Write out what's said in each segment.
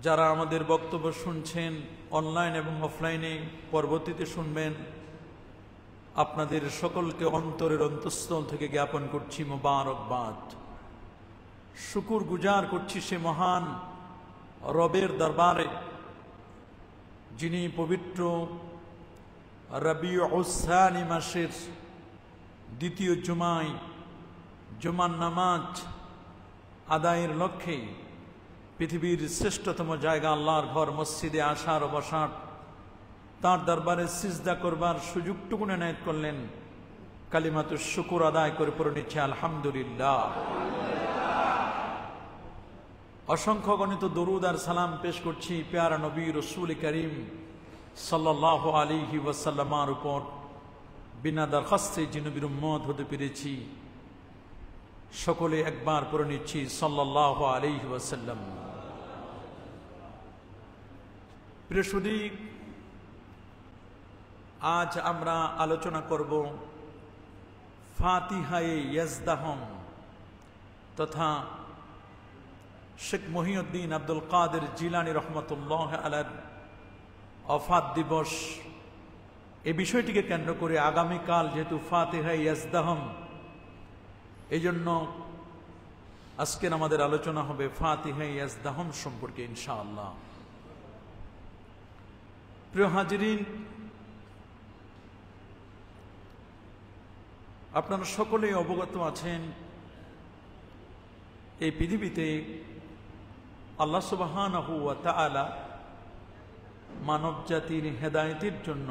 যারা আমাদের বক্তব্য শুনছেন অনলাইন এবং অফলাইনে, পরবর্তীতে শুনবেন, আপনাদের সকলকে অন্তরের অন্তঃস্থল থেকে জ্ঞাপন করছি মোবারকবাদ। শুকুর গুজার করছি সে মহান রবের দরবারে, যিনি পবিত্র রবিউল সানি মাসের দ্বিতীয় জুমায় জুমার নামাজ আদায়ের লক্ষ্যে পৃথিবীর শ্রেষ্ঠতম জায়গা আল্লাহর ঘর মসজিদে আসার ও বসার, তাঁর দরবারে সিজদা করবার সুযোগটুকু এনায়েত করলেন। কালিমাতুশ শুকুর আদায় করে পড়ে নিচ্ছে আলহামদুলিল্লাহ। অসংখ্য গণিত দরুদ আর সালাম পেশ করছি প্যারা নবী রসুল করিম সাল্লাল্লাহু আলাইহি ওয়াসাল্লামের উপর। বিনা দরখাস্তে যে নবীর উম্মত হতে পেরেছি, সকলে একবার পড়ে নিচ্ছি সাল্লাল্লাহু আলাইহি ওয়াসাল্লাম। প্রিয় সুধী, আজ আমরা আলোচনা করব ফাতিহায়ে ইয়াজদাহম তথা শেখ মহিউদ্দিন আব্দুল কাদের জিলানী রহমতুল্লাহ আলাইহির ওফাত দিবস। এই বিষয়টিকে কেন্দ্র করে আগামীকাল যেহেতু ফাতিহায়ে ইয়াজদাহম, এই জন্য আজকের আমাদের আলোচনা হবে ফাতিহায়ে ইয়াজদাহম সম্পর্কে ইনশাআল্লাহ। প্রিয় হাজিরিন, আপনারা সকলেই অবগত আছেন, এই পৃথিবীতে আল্লাহ সুবহানাহু ওয়া তাআলা মানব জাতির হেদায়েতের জন্য,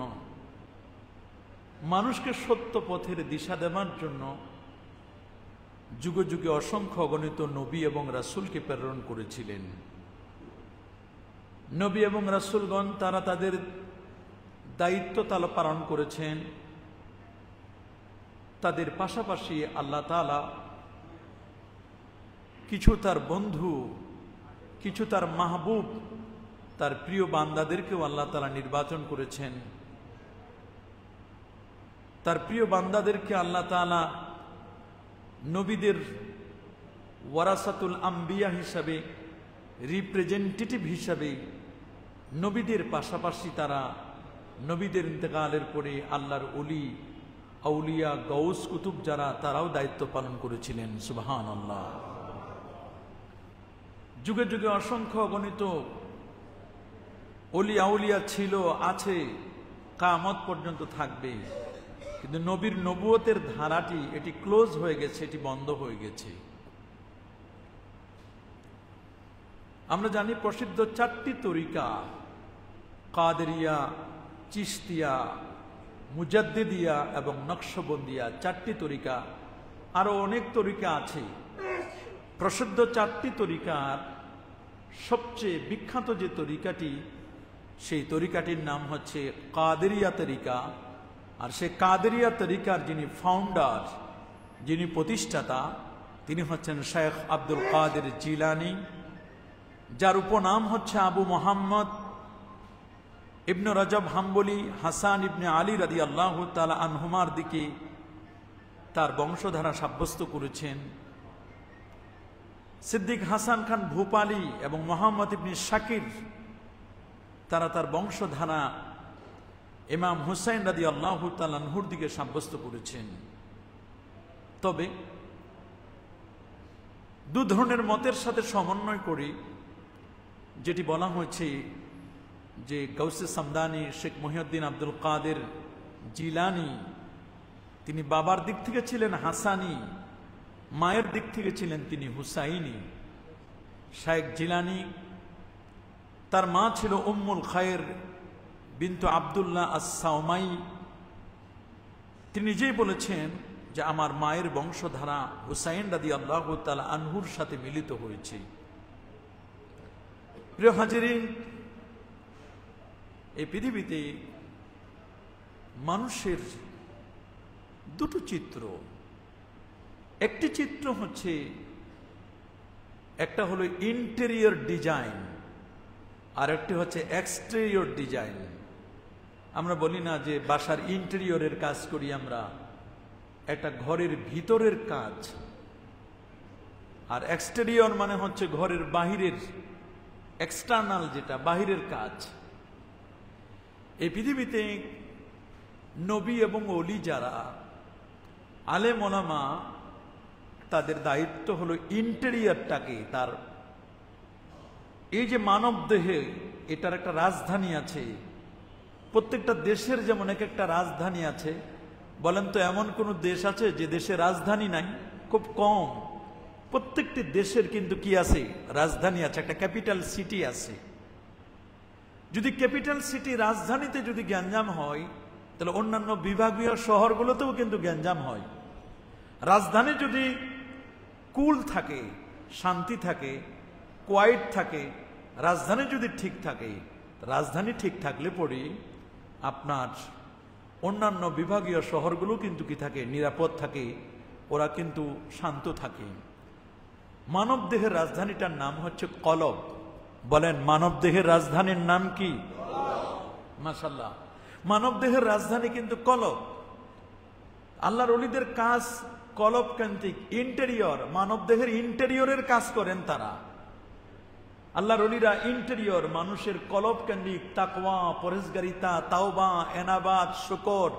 মানুষকে সত্য পথের দিশা দেওয়ার জন্য যুগে যুগে অসংখ্য অগণিত নবী এবং রাসূলকে প্রেরণ করেছিলেন। নবী এবং রাসূলগণ তারা তাদের দায়িত্ব পালন করেছেন। তাদের পাশাপাশি আল্লাহ তাআলা কিছু তার বন্ধু, কিছু তার মাহবুব, তার প্রিয় বান্দাদেরকেও আল্লাহ তাআলা নির্বাচন করেছেন। তার প্রিয় বান্দাদেরকে আল্লাহ তাআলা নবীদের ওয়ারাসাতুল আম্বিয়া হিসাবে, রিপ্রেজেন্টেটিভ হিসাবে, নবীদের পাশাপাশি তারা নবীদের ইন্তেকালের পরে আল্লাহর ওলি, আউলিয়া, গৌস, কুতুব যারা, তারাও দায়িত্ব পালন করেছিলেন। সুবহানাল্লাহ। যুগে যুগে অসংখ্য গণিত ওলি আউলিয়া ছিল, আছে, কিয়ামত পর্যন্ত থাকবে। কিন্তু নবীর নবুয়তের ধারাটি এটি ক্লোজ হয়ে গেছে, এটি বন্ধ হয়ে গেছে। আমরা জানি প্রসিদ্ধ চারটি তরিকা, কাদেরিয়া, চিশতিয়া, মুজাদ্দিদিয়া এবং নকশবন্দিয়া, চারটি তরিকা। আরো অনেক তরিকা আছে। প্রসিদ্ধ চারটি তরিকার সবচেয়ে বিখ্যাত যে তরিকাটি, সেই তরিকাটির নাম হচ্ছে কাদেরিয়া তরিকা। আর সেই কাদেরিয়া তরিকার যিনি ফাউন্ডার, যিনি প্রতিষ্ঠাতা, তিনি হচ্ছেন শেখ আব্দুল কাদের জিলানী, যার উপনাম হচ্ছে আবু মোহাম্মদ ইবনে রজব হাম্বলি হাসান ইবনে আলী রাদিয়াল্লাহু তাআলা আনহুমার দিকে তার বংশধারা সাব্যস্ত করেছেন। সিদ্দিক হাসান খান ভূপালী এবং মোহাম্মদ ইবনে শাকির, তারা তার বংশধারা ইমাম হুসাইন রাদিয়াল্লাহু তাআলা আনহুর দিকে সাব্যস্ত করেছেন। তবে দু ধরনের মতের সাথে সমন্বয় করে যেটি বলা হয়েছে যে গাউসে সামদানি শেখ মহিউদ্দিন আব্দুল কাদের জিলানী, তিনি বাবার দিক থেকে ছিলেন হাসানি, মায়ের দিক থেকে ছিলেন তিনি হুসাইনি। শেখ জিলানী, তার মা ছিল উম্মুল খায়ের বিনতু আব্দুল্লাহ আস-সাওমাই। তিনি নিজেই বলেছেন যে আমার মায়ের বংশধারা হুসাইন রাদিয়াল্লাহু তাআলা আনহুর সাথে মিলিত হয়েছে। প্রিয় হাজিরিন, এই পৃথিবীতে মানুষের দুটো চিত্র। একটি চিত্র হচ্ছে, একটা হলো ইন্টেরিয়র ডিজাইন, আর একটি হচ্ছে এক্সটেরিয়র ডিজাইন। আমরা বলি না যে বাসার ইন্টেরিয়রের কাজ করি আমরা, একটা ঘরের ভিতরের কাজ। আর এক্সটেরিয়র মানে হচ্ছে ঘরের বাহিরের এক্সটার্নাল, যেটা বাহিরের কাজ। এই পৃথিবীতে নবী এবং ওলি যারা আলেম ওলামা, তাদের দায়িত্ব হলো ইন্টেরিয়রটাকে, তার এই যে মানব দেহে এটার একটা রাজধানী আছে। প্রত্যেকটা দেশের যেমন এক একটা রাজধানী আছে, বলেন তো এমন কোন দেশ আছে যে দেশে রাজধানী নাই? খুব কম। প্রত্যেকটি দেশের কিন্তু কি আছে? রাজধানী আছে, একটা ক্যাপিটাল সিটি আছে। যদি ক্যাপিটাল সিটি রাজধানীতে যদি গ্যাঞ্জাম হয়, তাহলে অন্যান্য বিভাগীয় শহরগুলোতেও কিন্তু গ্যাঞ্জাম হয়। রাজধানী যদি কুল থাকে, শান্তি থাকে, কোয়াইট থাকে, রাজধানী যদি ঠিক থাকে, রাজধানী ঠিক থাকলে পরে আপনার অন্যান্য বিভাগীয় শহরগুলো কিন্তু কি থাকে? নিরাপদ থাকে, ওরা কিন্তু শান্ত থাকে। মানব দেহের রাজধানীটার নাম হচ্ছে কলব। বলেন, মানব দেহের রাজধানীর নাম কি? মাশাআল্লাহ, মানব দেহের রাজধানী কিন্তু কলব। আল্লাহর ওলিদের কাজ কলব কেন্দ্রিক, ইন্টেরিয়র, মানব দেহের ইন্টেরিয়রের কাজ করেন তারা। আল্লাহর ওলিরা ইন্টেরিয়র, মানুষের কলব কেন্দ্রিক, তাকওয়া, পরহেজগারিতা, তাওবা, এনাবাত, শুকর,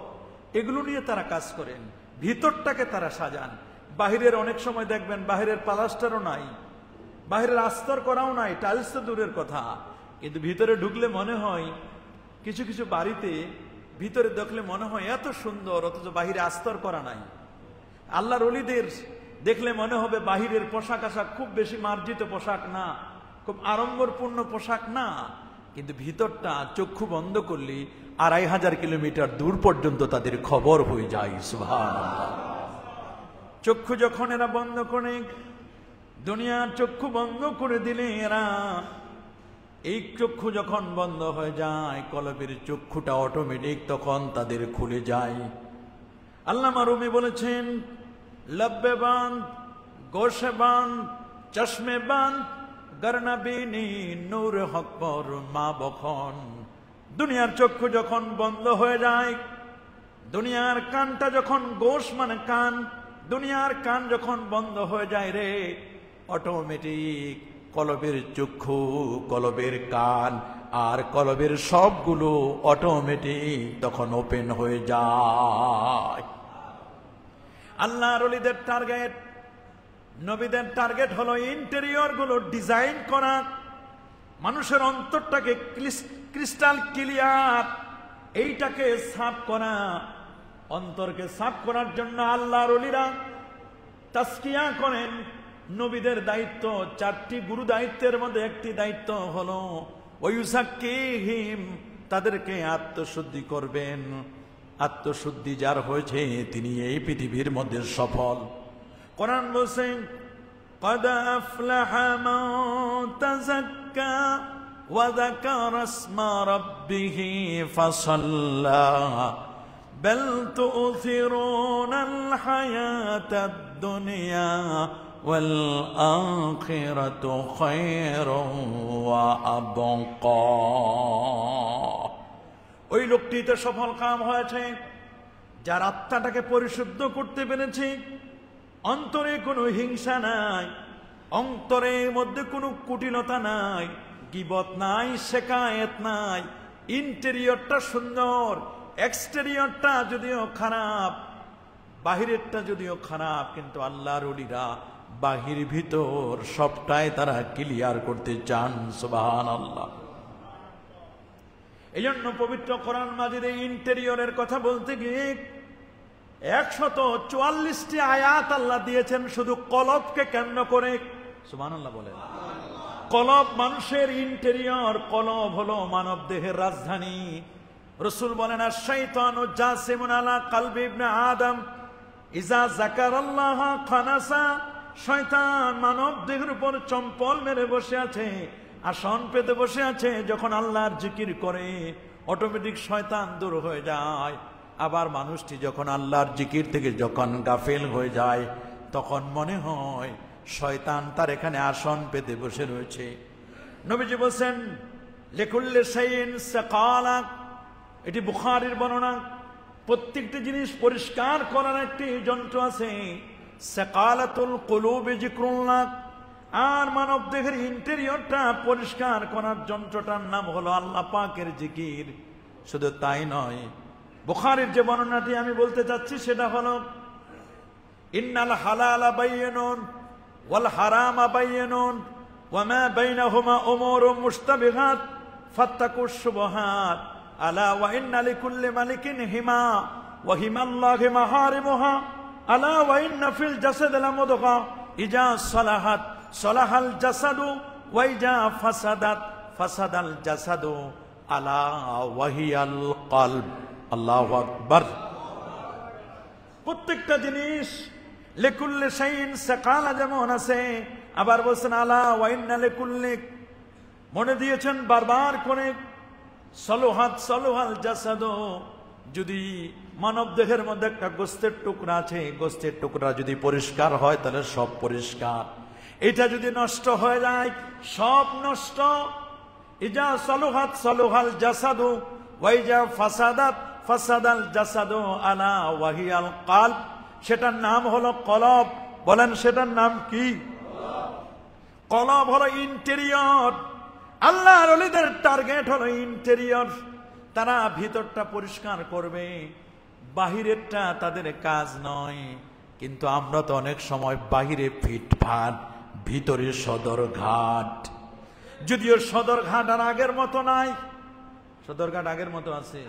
এগুলো নিয়ে তারা কাজ করেন। ভিতরটাকে তারা সাজান। বাহিরের অনেক সময় দেখবেন বাহিরের প্লাস্টারও নাই, বাহিরের আস্তর করাও নাই, টাইলস তো দূরের কথা, কিন্তু ভিতরে ঢুকলে মনে হয়, কিছু কিছু বাড়িতে ভিতরে দেখলে মনে হয় এত সুন্দর, অথচ বাহিরে আস্তর করা নাই। আল্লাহর ওলিদের দেখলে মনে হবে বাহিরের পোশাক আশাক খুব বেশি মার্জিত পোশাক না, খুব আড়ম্বরপূর্ণ পোশাক না, কিন্তু ভিতরটা চক্ষু বন্ধ করলে 2500 কিলোমিটার দূর পর্যন্ত তাদের খবর হয়ে যায়। সুবহানাল্লাহ। চক্ষু যখন এরা বন্ধ করে, দুনিয়ার চক্ষু বন্ধ করে দিলে এরা, এই চক্ষু যখন বন্ধ হয়ে যায়, কলবের চক্ষুটা অটোমেটিক তখন তাদের খুলে যায়। আল্লামা রুমি বলেছেন, লব্বে বান, গোশে বান, চশমে বান, গরনাবিনী নূর হক পর মা বখন। দুনিয়ার চক্ষু যখন বন্ধ হয়ে যায়, দুনিয়ার কানটা যখন, গোশ মানে কান, দুনিয়ার কান যখন বন্ধ হয়ে যায় রে, অটোমেটিক কলবের চক্ষু, কলবের কান আর কলবের সবগুলো অটোমেটিক তখন ওপেন হয়ে যায়। আল্লাহর ওলিদের টার্গেট, নবীদের টার্গেট হলো ইন্টেরিয়র গুলো ডিজাইন করা, মানুষের অন্তরটাকে ক্রিস্টাল ক্লিয়ার, এইটাকে সাফ করা। অন্তরকে সাফ করার জন্য আল্লাহর ওলিরা তাসকিয়া করেন। নবীদের দায়িত্ব, 4টি গুরু দায়িত্বের মধ্যে একটি দায়িত্ব হলো ওয়ুসাক্কিহিম, তাদেরকে আত্মশুদ্ধি করবেন। আত্মশুদ্ধি যার হয়েছে তিনি এই পৃথিবীর মধ্যে সফল। কোরআন বলছেন, قد أفلح من تزكى وذكر اسم ربه فصلى بل تؤثرون الحياة الدنيا والآخرة خير وأبقى। ওই লোকটিতে সফল কাম হয়েছে যার আত্মাটাকে পরিশুদ্ধ করতে পেরেছে, অন্তরে কোনো হিংসা নাই, অন্তরের মধ্যে কোনো কুটিলতা নাই, গীবত নাই, শেকায়েত নাই, ইন্টেরিয়রটা সুন্দর, এক্সটেরিয়রটা যদিও খারাপ, বাহিরেরটা যদিও খারাপ, কিন্তু আল্লাহর ওলিরা বাহির ভিতর সবটাই তারা ক্লিয়ার করতে চান। সুবহানাল্লাহ। এই জন্য পবিত্র কোরআন মাজিদে ইন্টেরিয়রের কথা বলতে গিয়ে 144টি আয়াত আল্লাহ দিয়েছেন শুধু কলবকে কেন্দ্র করে। সুবহানাল্লাহ বলেন। কলব মানুষের ইন্টেরিয়র, কলব হলো মানব দেহের রাজধানী। রাসূল বলেন, আশ-শাইতানু জাসিমুন আলা কলবি ইবনে আদম ইজা যাকারাল্লাহ খানাসা। শয়তান মানব দেহের উপর চম্পল মেরে বসে আছে, আসন পেতে বসে আছে। যখন আল্লাহর জিকির করে অটোমেটিক শয়তান দূর হয়ে যায়। আবার মানুষটি যখন আল্লাহর জিকির থেকে যখন গাফেল হয়ে যায়, তখন মনে হয় শয়তান তার এখানে আসন পেতে বসে রয়েছে। নবীজি বলেন, লিকুল্লি শাইইন সাকালা, এটি বুখারীর বর্ণনা। প্রত্যেকটি জিনিস পরিষ্কার করার একটি যন্ত্র আছে। সাকালাতুল কুলুবি যিকরুল্লাহ, আর মানব দেহের ইন্টেরিয়রটা পরিষ্কার করার যন্ত্রটার নাম হলো আল্লাহ পাকের জিকির। শুধু তাই নয়, বুখারীর যে বর্ণনাটি আমি বলতে চাচ্ছি সেটা হলো ইন্নাল হালালা বাইয়িনুন ওয়াল হারামা বাইয়িনুন ওয়া মা বাইনাহুমা উমুরুম মুশতাবিহাত ফাত্তাকুশ শুবহাত আলা ওয়া ইন্না লিকুল্লি মালিকিন হিমা ওয়া হিমাল্লাহি মাহারিমুহা আলা ওয়া ইন্না ফিল জাসাদি লামুদগা ইজা সালাহাত সালাহাল জাসাদু ওয়া ইজা ফাসাদাত ফাসাদাল জাসাদু আলা ওয়া হিয়াল কলব। আল্লাহু আকবার। প্রত্যেকটা জিনিস লিকুল্লি শাইইন সাকালা যেমন আছে, আবার বলছেন আলা ওয়া ইন্না লিকুল্লি, মনে দিয়েছেন বারবার করে সলুহাত সলুহাল জাসাদু। যদি মানব দেহের মধ্যে একটা গোস্তের টুকরা আছে, গোস্তের টুকরা যদি পরিষ্কার হয় তাহলে সব পরিষ্কার, এটা যদি নষ্ট হয়ে যায় সব নষ্ট। ইজা সলুহাত সলুহাল জাসাদু ওয়া ইজা ফাসাদাত ফাসাদাল জাসাদু আলা ওয়া হিয়াল কলব, সেটার নাম হলো কলব। বলেন সেটার নাম কি? কলব হলো ইন্টেরিয়র। আল্লাহর ওলিদের টার্গেট হলো ইন্টেরিয়র। তারা ভিতরটা পরিষ্কার করবে, বাহিরেরটা তাদের কাজ নয়। কিন্তু আমরা তো অনেক সময় বাহিরে ফিটফাট, ভিতরে সদরঘাট। যদিও সদরঘাট আর আগের মতো নাই, সদরঘাট আগের মতো আছে।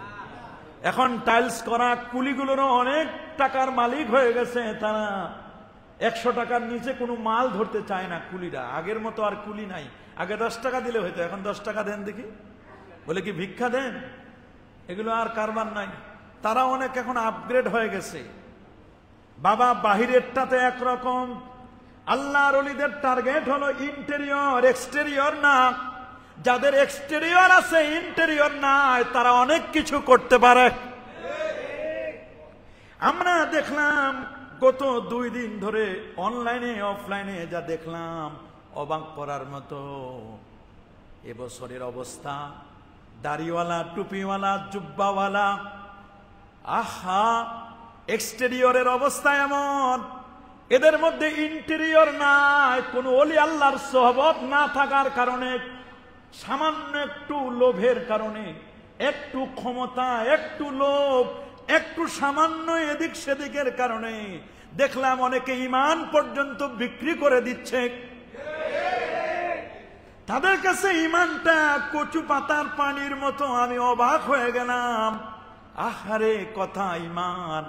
এখন টাইলস করা কুলিগুলোরও অনেক টাকার মালিক হয়ে গেছে। তারা 100 টাকার নিচে কোনো মাল ধরতে চায় না কুলিরা। আগের মতো আর কুলি নাই। আগে 10 টাকা দিলে হইতো, এখন 10 টাকা দেন দেখি, বলে কি ভিক্ষা দেন? এগুলো আর কারবার নাই। তারা অনেক এখন আপগ্রেড হয়ে গেছে। বাবা বাহিরেরটাতে একরকম, আল্লাহর ওলিদের টার্গেট হলো ইন্টেরিয়র, এক্সটেরিয়র না। যাদের এক্সটেরিয়র আছে ইন্টেরিয়র নাই, তারা অনেক কিছু করতে পারে। আমরা দেখলাম গত 2 দিন ধরে অনলাইনে অফলাইনে যা দেখলাম, অবাক করার মতো। এবছরের অবস্থা, দাড়িওয়ালা, টুপিওয়ালা, জুব্বাওয়ালা, আহা, এক্সটেরিয়রের অবস্থা এমন, এদের মধ্যে ইন্টেরিয়র নাই। কোন ওলি আল্লাহর সোহবত না থাকার কারণে, সামান্য একটু লোভের কারণে, একটু ক্ষমতা, একটু লোভ, একটু সামান্য এদিক সেদিকের কারণে দেখলাম অনেকে ঈমান পর্যন্ত বিক্রি করে দিচ্ছে। তাদের কাছে ঈমানটা কচু পাতার পানির মতো। আমি অবাক হয়ে গেলাম। আহারে, কথায় ঈমান,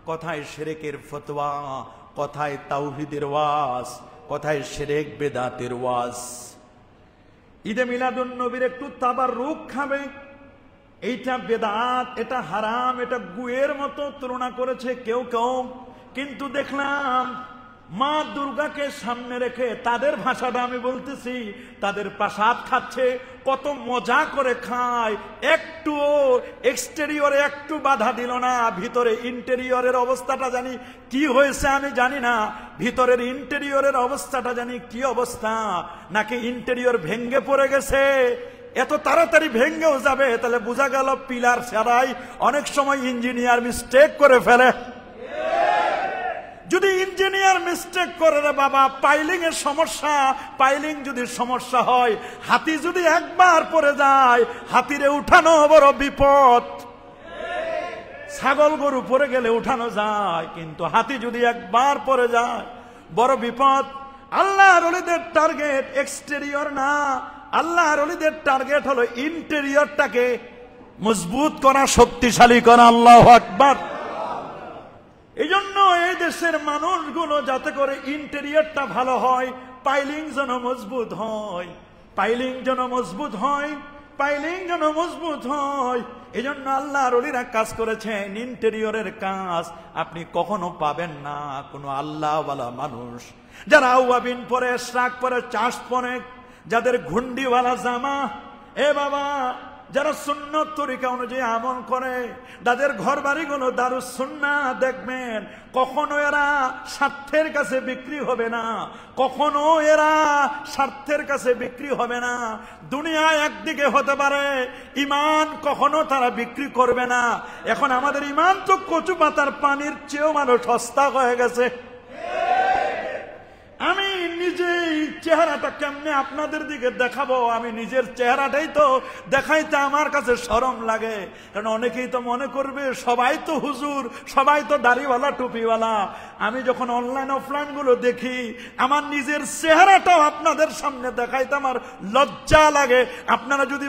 কথায় শিরকের ফতোয়া, কথায় তাওহীদের ওয়াজ, কথায় শিরক বেদাতের ওয়াজ। ঈদে মিলাদুন নবীর একটু তাবাররুক খাবে, এইটা বেদাত, এটা হারাম, এটা গুয়ের মতো তুলনা করেছে কেউ কেউ। কিন্তু দেখলাম মা দুর্গাকে সামনে রেখে, তাদের ভাষাটা আমি বলতেছি, তাদের প্রসাদ খাচ্ছে, কত মজা করে খায়। একটু এক্সটেরিয়রে একটু বাধা দিল না। ভিতরে ইন্টেরিয়রের অবস্থাটা জানি কি হয়েছে আমি জানি না। ভিতরের ইন্টেরিয়রের অবস্থাটা জানি কি অবস্থা। নাকি ইন্টেরিয়র ভেঙ্গে পড়ে গেছে। এত তাড়াতাড়ি ভেঙ্গেও যাবে, তাহলে বোঝা গেল পিলার ছাড়াই অনেক সময় ইঞ্জিনিয়ার মিস্টেক করে ফেলে। যদি ইঞ্জিনিয়ার মিস্টেক করে রে বাবা, পাইলিং এর সমস্যা, পাইলিং যদি সমস্যা হয়, হাতি যদি একবার পড়ে যায়, হাতিরে উঠানো বড় বিপদ। ছাগল গরু পড়ে গেলে উঠানো যায়, কিন্তু হাতি যদি একবার পড়ে যায় বড় বিপদ। আল্লাহর ওলিদের টার্গেট এক্সটেরিয়র না, আল্লাহর ওলিদের টার্গেট হলো ইন্টেরিয়রটাকে মজবুত করা, শক্তিশালী করা। আল্লাহু আকবার। এই জন্য এই দেশের মানুষগুলো যাতে করে ইন্টেরিয়রটা ভালো হয়, পাইলিং যেন মজবুত হয়, পাইলিং যেন মজবুত হয়, পাইলিং যেন মজবুত হয়। এই জন্য আল্লাহর ওলিরা কাজ করেছেন ইন্টেরিয়রের কাজ। আপনি কখনো পাবেন না কোনো আল্লাহওয়ালা মানুষ যারা আউয়াবিন পরে, শ্রাক পরে, চাষ পরে, যাদের ঘুন্ডিওয়ালা জামা, এ বাবা, যারা সুন্নত তরিকা অনুযায়ী আমল করে, তাদের ঘর বাড়িগুলো দারুস সুন্নাহ, দেখবেন কখনো এরা স্বার্থের কাছে বিক্রি হবে না, কখনো এরা স্বার্থের কাছে বিক্রি হবে না। দুনিয়া একদিকে হতে পারে, ঈমান কখনো তারা বিক্রি করবে না। এখন আমাদের ঈমান তো কচু পাতার পানির চেয়েও মানুষ সস্তা হয়ে গেছে। আমি নিজেই চেহারাটা কেমনে আপনাদের দিকে দেখাবো, আমি নিজের চেহারাটাই তো দেখাইতে আমার কাছে শরম লাগে। কারণ অনেকেই তো মনে করবে সবাই তো হুজুর, সবাই তো দাড়িওয়ালা টুপিওয়ালা। আমি যখন অনলাইন অফলাইন গুলো দেখি, আমার নিজের চেহারাটাও আপনাদের সামনে দেখাইতে আমার লজ্জা লাগে। আপনারা যদি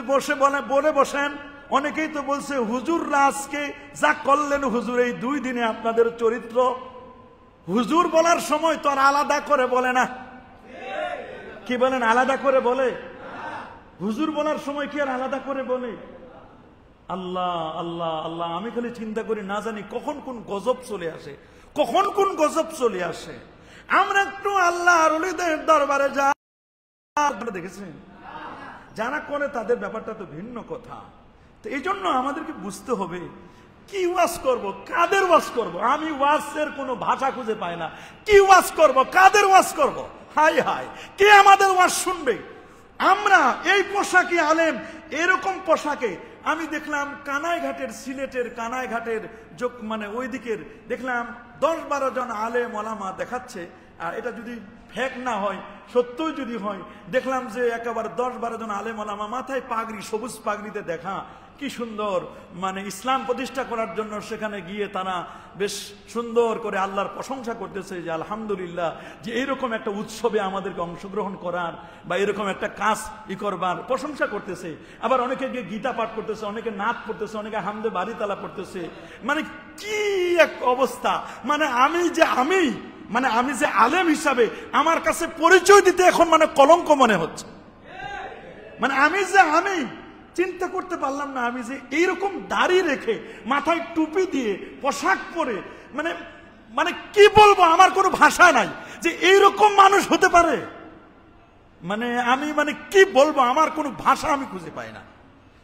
বলে বসেন, অনেকেই তো বলছে হুজুররা আজকে যা করলেন হুজুর এই 2 দিনে আপনাদের চরিত্র, হুজুর বলার সময় তো আর আলাদা করে বলে না। কি বলেন? আলাদা করে বলে? হুজুর বলার সময় কি আর আলাদা করে বলে? আল্লাহ আল্লাহ আল্লাহ, আমি খালি চিন্তা করি না জানি কখন কোন গজব চলে আসে, কখন কোন গজব চলে আসে। আমরা একটু আল্লাহর ওলিদের দরবারে যা দেখেছেন, যারা করে তাদের ব্যাপারটা তো ভিন্ন কথা। তো এই জন্য আমাদেরকে বুঝতে হবে কি ওয়াজ করব, কাদের ওয়াজ করব। আমি ওয়াজের কোনো ভাষা খুঁজে পাই না। কি ওয়াজ করব, কাদের ওয়াজ করব? হাই হাই, কে আমাদের ওয়াজ শুনবে? আমরা এই পোশাকে আলেম, এরকম পোশাকে আমি দেখলাম কানাইঘাটের, সিলেটের কানাইঘাটের মানে ওই দিকের দেখলাম 10-12 জন আলেম ওলামা দেখাচ্ছে। আর এটা যদি ফেক না হয়, সত্যই যদি হয়, দেখলাম যে একেবারে 10-12 জন আলেম ওলামা মাথায় পাগড়ি, সবুজ পাগড়িতে দেখা, কি সুন্দর মানে ইসলাম প্রতিষ্ঠা করার জন্য সেখানে গিয়ে তারা বেশ সুন্দর করে আল্লাহর প্রশংসা করতেছে যে আলহামদুলিল্লাহ, যে এইরকম একটা উৎসবে আমাদেরকে অংশগ্রহণ করার বা এরকম একটা কাজ করবার প্রশংসা করতেছে। আবার অনেকে গিয়ে গীতা পাঠ করতেছে, অনেকে নাচ পড়তেছে, অনেকে হামদে বাড়িতালা পড়তেছে। মানে কি এক অবস্থা! মানে আমি যে আলেম হিসাবে আমার কাছে পরিচয় দিতে এখন মানে কলঙ্ক মনে হচ্ছে। মানে আমি চিন্তা করতে পারলাম না, আমি যে এইরকম দাড়ি রেখে মাথায় টুপি দিয়ে পোশাক পরে মানে কি বলবো, আমার কোনো ভাষা নাই যে এইরকম মানুষ হতে পারে। আমি কি বলবো, আমার কোনো ভাষা আমি খুঁজে পাই না।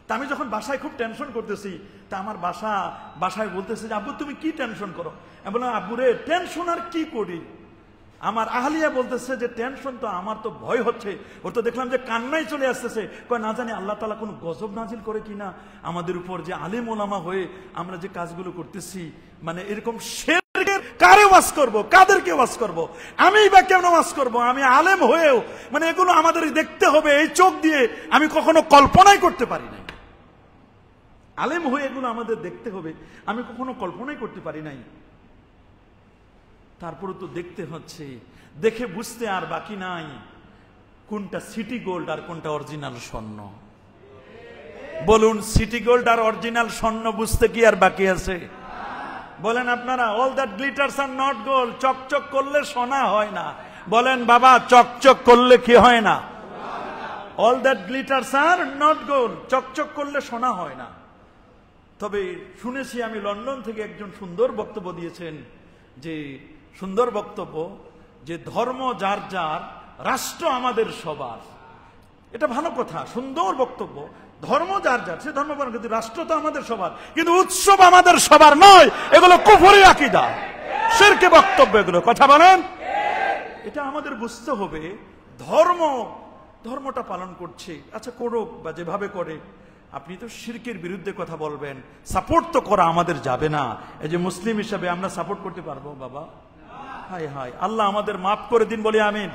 তা আমি যখন বাসায় খুব টেনশন করতেছি, তা আমার বাসায় বলতেছে যে আব্বু তুমি কি টেনশন করো? আমি বললাম আব্বু রে, টেনশন আর কি করি। আমার আহলিয়া বলতেছে যে টেনশন তো আমার তো ভয় হচ্ছে, ওর তো দেখলাম যে কান্নাই চলে আসতেছে। কয় না জানি আল্লাহ তাআলা কোন গজব নাজিল করে কিনা আমাদের উপর, যে আলেম ওলামা হয়ে আমরা যে কাজগুলো করতেছি, মানে এরকম শিরকের কারে ওয়াজ করব, কাদেরকে ওয়াজ করব, আমি বা কেন ওয়াজ করব? আমি আলেম হয়েও মানে এগুলো আমাদের দেখতে হবে। এই চোখ দিয়ে আমি কখনো কল্পনাই করতে পারি নাই। আলেম হয়ে এগুলো আমাদের দেখতে হবে, আমি কখনো কল্পনাই করতে পারি নাই। তারপরে তো দেখতে হচ্ছে, দেখে বুঝতে আর বাকি নাই কোনটা সিটি গোল্ড আর কোনটা অরিজিনাল স্বর্ণ। বলুন, সিটি গোল্ড আর অরিজিনাল স্বর্ণ বুঝতে কি আর বাকি আছে? বলেন আপনারা, all that glitters are not gold. চকচক করলে সোনা হয় না। বলেন বাবা, চকচক করলে কি হয় না? All that glitters are not gold, চকচক করলে সোনা হয় না। তবে শুনেছি আমি লন্ডন থেকে একজন সুন্দর বক্তব্য দিয়েছেন, যে সুন্দর বক্তব্য, যে ধর্ম যার যার, রাষ্ট্র আমাদের সবার। এটা ভালো কথা, সুন্দর বক্তব্য। ধর্ম যার যার, সে ধর্ম পালন, কিন্তু রাষ্ট্র তো আমাদের সবার। কিন্তু উৎসব আমাদের সবার নয়, এগুলো কুফরি আকীদা, শিরকি বক্তব্য এগুলো। কথা বলেন, এটা আমাদের বুঝতে হবে। ধর্মটা পালন করছে, আচ্ছা করুক, বা যেভাবে করে। আপনি তো শিরকের বিরুদ্ধে কথা বলবেন, সাপোর্ট তো করা আমাদের যাবে না। এই যে মুসলিম হিসাবে আমরা সাপোর্ট করতে পারবো বাবা? হায় হায়, আল্লাহ আমাদের মাফ করে দিন, বলি আমিন।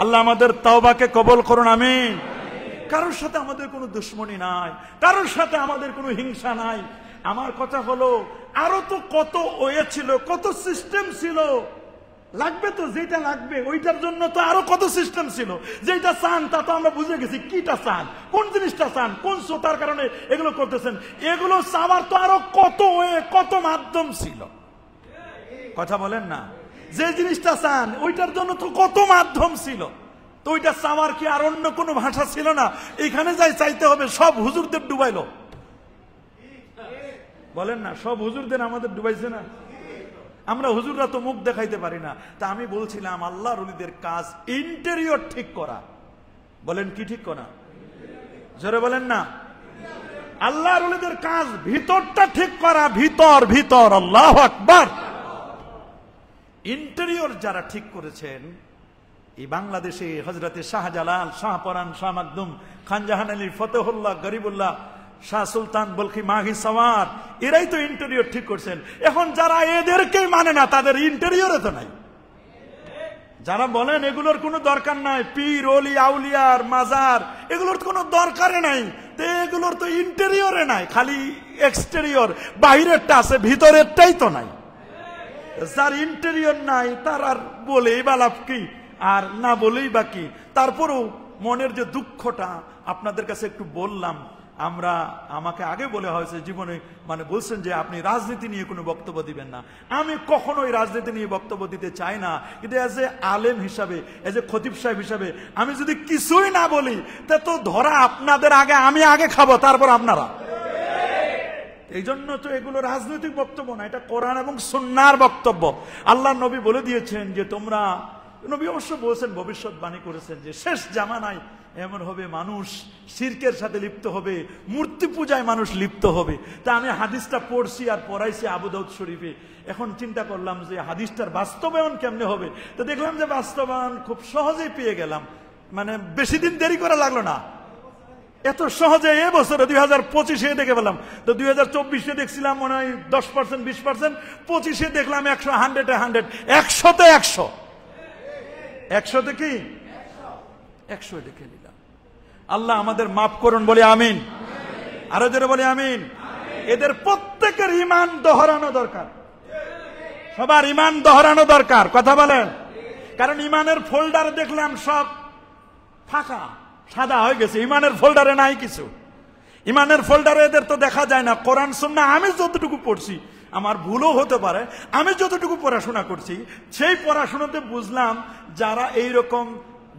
আল্লাহ আমাদের তওবাকে কবুল করুন, আমিন। কারোর সাথে আমাদের কোনো দুশ্মনী নাই, কারোর সাথে আমাদের কোনো হিংসা নাই। আমার কথা হলো, আরো তো কত ওয়ে ছিল, কত সিস্টেম ছিল। লাগবে তো যেটা লাগবে, ওইটার জন্য তো আরো কত সিস্টেম ছিল। যেটা চান তা তো আমরা বুঝে গেছি, কিটা চান, কোন জিনিসটা চান, কোন শ্রোতার কারণে এগুলো করতেছেন। এগুলো চাওয়ার তো আরো কত ওয়ে, কত মাধ্যম ছিল। কথা বলেন না, যে জিনিসটা চান ওইটার জন্য তো কত মাধ্যম ছিল। তো ওইটা চাওয়ার কি আর অন্য কোনো ভাষা ছিল না? এখানে যাই চাইতে হবে, সব হুজুরদের ডুবাইলো। বলেন না, সব হুজুরদের আমাদের ডুবাইছে না? আমরা হুজুররা তো মুখ দেখাইতে পারি না। তা আমি বলছিলাম, আল্লাহর ওলিদের কাজ ইন্টেরিয়র ঠিক করা। বলেন কি ঠিক করা? জোরে বলেন না। আল্লাহর ওলিদের কাজ ভিতরটা ঠিক করা, ভিতর। আল্লাহু আকবার। ইন্টেরিয়র যারা ঠিক করেছেন, এই বাংলাদেশে হযরতে শাহজালাল, শাহপরান, শাহ মাকদুম, খান জাহান আলী, ফতেহুল্লাহ, গরিবুল্লাহ, শাহ সুলতান বলখি, মাহি সওয়ার, এরাই তো ইন্টেরিয়র ঠিক করছেন। এখন যারা এদেরকেই মানে না, তাদের ইন্টেরিয়রে তো নাই। যারা বলেন এগুলোর কোনো দরকার নাই, পীর ওলি আউলিয়ার মাজার এগুলোর কোনো দরকারে নাই, তো এগুলোর তো ইন্টেরিয়রে নাই, খালি এক্সটেরিয়র, বাহিরেরটা আছে, ভিতরেরটাই তো নাই। যার ইন্টেরিয়র নাই তার আর বলেই বা লাভ কি, আর না বলেই বা কি। তারপরেও মনের যে দুঃখটা আপনাদের কাছে একটু বললাম। আমাকে আগে বলে হয়েছে জীবনে, মানে বলছেন যে আপনি রাজনীতি নিয়ে কোনো বক্তব্য দিবেন না। আমি কখনোই রাজনীতি নিয়ে বক্তব্য দিতে চাই না, কিন্তু এজ এ আলেম হিসাবে, এজ এ খতিব সাহেব হিসাবে আমি যদি কিছুই না বলি তা তো ধরা আপনাদের আগে, আমি আগে খাবো, তারপর আপনারা। এই জন্য তো এগুলো রাজনৈতিক বক্তব্য না, এটা কোরআন এবং সুন্নাহর বক্তব্য। আল্লাহ নবী বলে দিয়েছেন যে তোমরা, নবী অবশ্য বলছেন, ভবিষ্যৎবাণী করেছেন যে শেষ জামানায় এমন হবে মানুষ শিরকের সাথে লিপ্ত হবে, মূর্তি পূজায় মানুষ লিপ্ত হবে। তা আমি হাদিসটা পড়ছি আর পড়াইছি আবু দাউদ শরীফে। এখন চিন্তা করলাম যে হাদিসটার বাস্তবায়ন কেমনে হবে, তো দেখলাম যে বাস্তবায়ন খুব সহজেই পেয়ে গেলাম, মানে বেশি দিন দেরি করা লাগলো না, এত সহজে। এবছরে 2025-এ দেখে পেলাম, তো 2024-এ দেখছিলাম মনে হয় 10%, 20%, 25-এ দেখলাম 100, 100-এ 100, 100-তে 100, 100-তে কি 100 দেখে নিলাম। আল্লাহ আমাদের মাফ করুন, বলে আমিন। আরো জোরে বলে আমিন। এদের প্রত্যেকের ইমান দহরানো দরকার, সবার ইমান দহরানো দরকার, কথা বলেন। কারণ ইমানের ফোল্ডার দেখলাম সব ফাঁকা, সাদা হয়ে গেছে, ইমানের ফোল্ডারে নাই কিছু। ইমানের ফোল্ডারে এদের তো দেখা যায় না। কোরআন সুন্নাহ আমি যতটুকু পড়ছি, আমার ভুলও হতে পারে, আমি যতটুকু পড়াশোনা করছি সেই পড়াশোনাতে বুঝলাম যারা এইরকম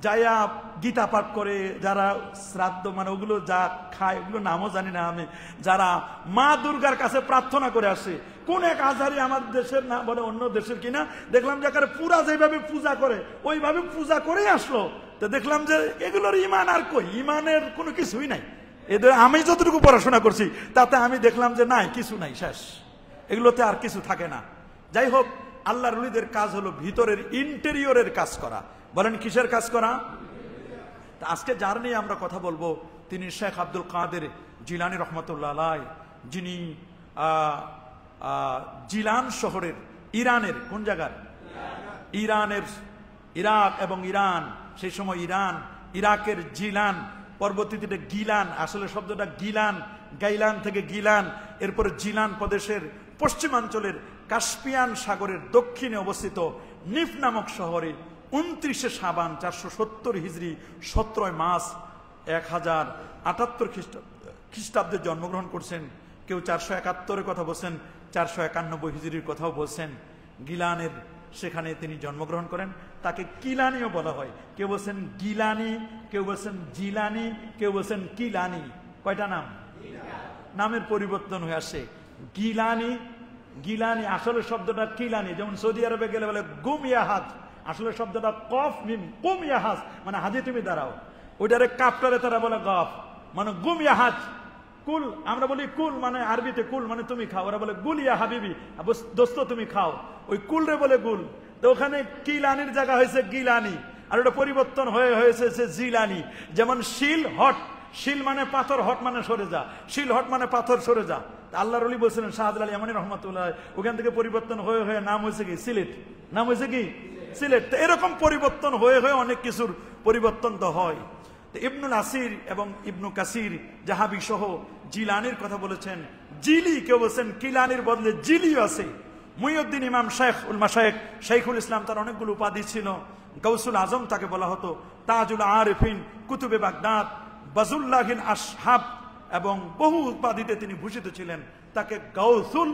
যায়া গীতা পাঠ করে, যারা শ্রাদ্ধ মানে ওগুলো যা খায়, ওগুলো নামও জানি না আমি, যারা মা দুর্গার কাছে প্রার্থনা করে আসে, কোন এক আজহারি আমাদের দেশের না বলে অন্য দেশের কিনা, দেখলাম যে পুরা যেভাবে পূজা করে ওইভাবে পূজা করেই আসলো। তো দেখলাম যে এগুলোর ইমান আর কই, ইমানের কোনো কিছুই নাই এদের। আমি যতটুকু পড়াশোনা করছি তাতে আমি দেখলাম যে নাই, কিছু নাই, শেষ, এগুলোতে আর কিছু থাকে না। যাই হোক, আল্লাহর ওলিদের কাজ হলো ভিতরের ইন্টেরিয়রের কাজ করা। বলেন কিসের কাজ করা? আজকে যার নিয়ে আমরা কথা বলবো তিনি শেখ আব্দুল কাদের জিলানী রহমতুল্লাহ আলাইহি, যিনি জিলান শহরের, ইরানের কোন জায়গার, ইরানের, ইরাক এবং ইরান, সেই সময় ইরান, ইরাকের জিলান, পরবর্তীতে গিলান, আসলে শব্দটা গিলান, গাইলান থেকে গিলান, এরপরে জিলান প্রদেশের পশ্চিমাঞ্চলের কাস্পিয়ান সাগরের দক্ষিণে অবস্থিত নিফ নামক শহরে 29 শাবান 470 হিজরি 17 মাস 1078 খ্রিস্টাব্দে জন্মগ্রহণ করছেন। কেউ 471-এর কথা বলছেন, 491 হিজরির কথাও বলছেন। গিলানের সেখানে তিনি জন্মগ্রহণ করেন। তাকে কিলানিও বলা হয়। কেউ বলছেন গিলানি, কেউ বলছেন জিলানি, কেউ বলছেন কিলানি। কয়টা নাম? নামের পরিবর্তন হয়ে আসে। গিলানি, গিলানি আসলে শব্দটা কিলানি। যেমন সৌদি আরবে গেলে বলে গুম ইয়াহাজ, আসলে শব্দটা কফ মিম, কুম ইয়াহাজ মানে হাজি তুমি দাঁড়াও। ওইটারে কাপটারে তারা বলে গফ, মানে গুম ইয়াহাজ। কুল আমরা বলি কুল মানে আরবিতে কুল মানে তুমি খাও, ওরা বলে গুল ইয়া হাবিবি, দোস্ত তুমি খাও, ওই কুল রে বলে গুল। তো ওখানে কিলানির জায়গা হয়েছে গিলানি, আর ওটা পরিবর্তন হয়েছে জিলানি। যেমন শিল হট, শিল মানে পাথর, হট মানে সরে যা, শিল হট মানে পাথর সরে যা। আল্লাহর ওলি বলছিলেন শাহজালাল আলী ইয়ামানী রহমাতুল্লাহ, ওখান থেকে পরিবর্তন হয়ে নাম হয়েছে কি সিলেট, নাম হয়েছে কি সিলেট। তো এরকম পরিবর্তন হয়ে অনেক কিছুর পরিবর্তন তো হয়। তো ইবনুল আসির এবং ইবনু কাসির জাহাবি সহ জিলানির কথা বলেছেন। জিলি কেউ বলছেন কিলানির বদলে জিলিও আছে। মুহিউদ্দিন ইমাম শেখ উল মাশায়েখ শেখুল ইসলাম, তার অনেকগুলো উপাধি ছিল। গাউসুল আজম তাকে বলা হতো, তাজুল আরিফিন, কুতুবে বাগদাদ, বাজুল্লাহিল আসহাব এবং বহু উপাধিতে তিনি ভূষিত ছিলেন। তাকে গাউসুল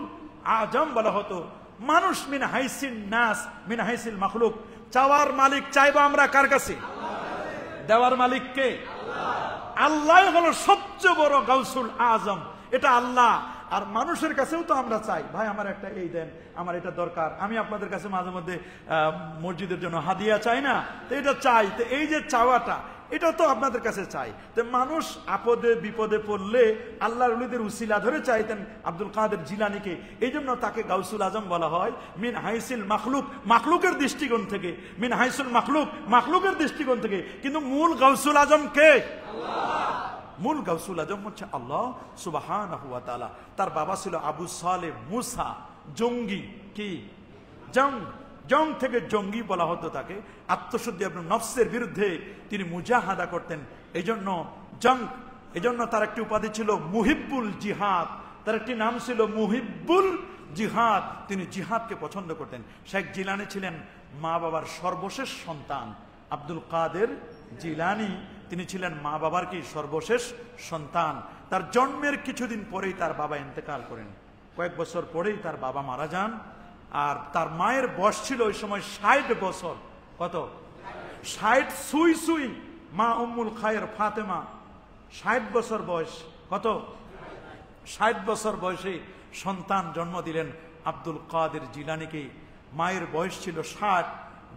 আজম বলা হতো। মানুষ মিন হাইসিন নাস মিন হাইসিল মাখলুক, চাওয়ার মালিক চাইবো আমরা কার কাছে? দেওয়ার মালিক কে? আল্লাহ হলো সবচেয়ে বড় গাউসুল আজম, এটা আল্লাহ। আর মানুষের কাছেও তো আমরা চাই, ভাই আমার একটা এই দেন, আমার এটা দরকার। আমি আপনাদের কাছে মাঝে মধ্যে মসজিদের জন্য হাদিয়া চাই না, তো এটা চাই। তো এই যে চাওয়াটা, এটা তো আপনাদের কাছে চাই। তো মানুষ আপদে বিপদে পড়লে আল্লাহর ওলিদের উসিলা ধরে চাইতেন আব্দুল কাদের জিলানীকে। এই জন্য তাকে গাউসুল আজম বলা হয়। মিন হাইসিল মাখলুক, মাখলুকের দৃষ্টিকোণ থেকে, মিন হাইসুল মাখলুক, মাখলুকের দৃষ্টিকোণ থেকে। কিন্তু মূল গাউসুল আজম কে? মূল গাউসুল আজম হচ্ছে আল্লাহ সুবহানাহু ওয়া তাআলা। তার বাবা ছিল আবু সালেহ মুসা, জঙ্গি, কি জং, জং থেকে জঙ্গি বলা হতো তাকে, আত্মশুদ্ধি এবং নফসের বিরুদ্ধে তিনি মুজাহাদা করতেন। এজন্য এজন্য তার একটি উপাধি ছিল মুহিব্বুল জিহাদ, তার একটি নাম ছিল মুহিব্বুল জিহাদ। তিনি জিহাদকে পছন্দ করতেন। শেখ জিলানী ছিলেন মা বাবার সর্বশেষ সন্তান। আব্দুল কাদের জিলানী তিনি ছিলেন মা বাবার কি সর্বশেষ সন্তান। তার জন্মের কিছুদিন পরেই তার বাবা ইন্তেকাল করেন, কয়েক বছর পরেই তার বাবা মারা যান। আর তার মায়ের বয়স ছিল ওই সময় 60 বছর। কত? 60 সুই সুই। মা উম্মুল খায়ের ফাতেমা 60 বছর বয়স। কত? 60 বছর বয়সে সন্তান জন্ম দিলেন আব্দুল কাদের জিলানীকে। মায়ের বয়স ছিল 60।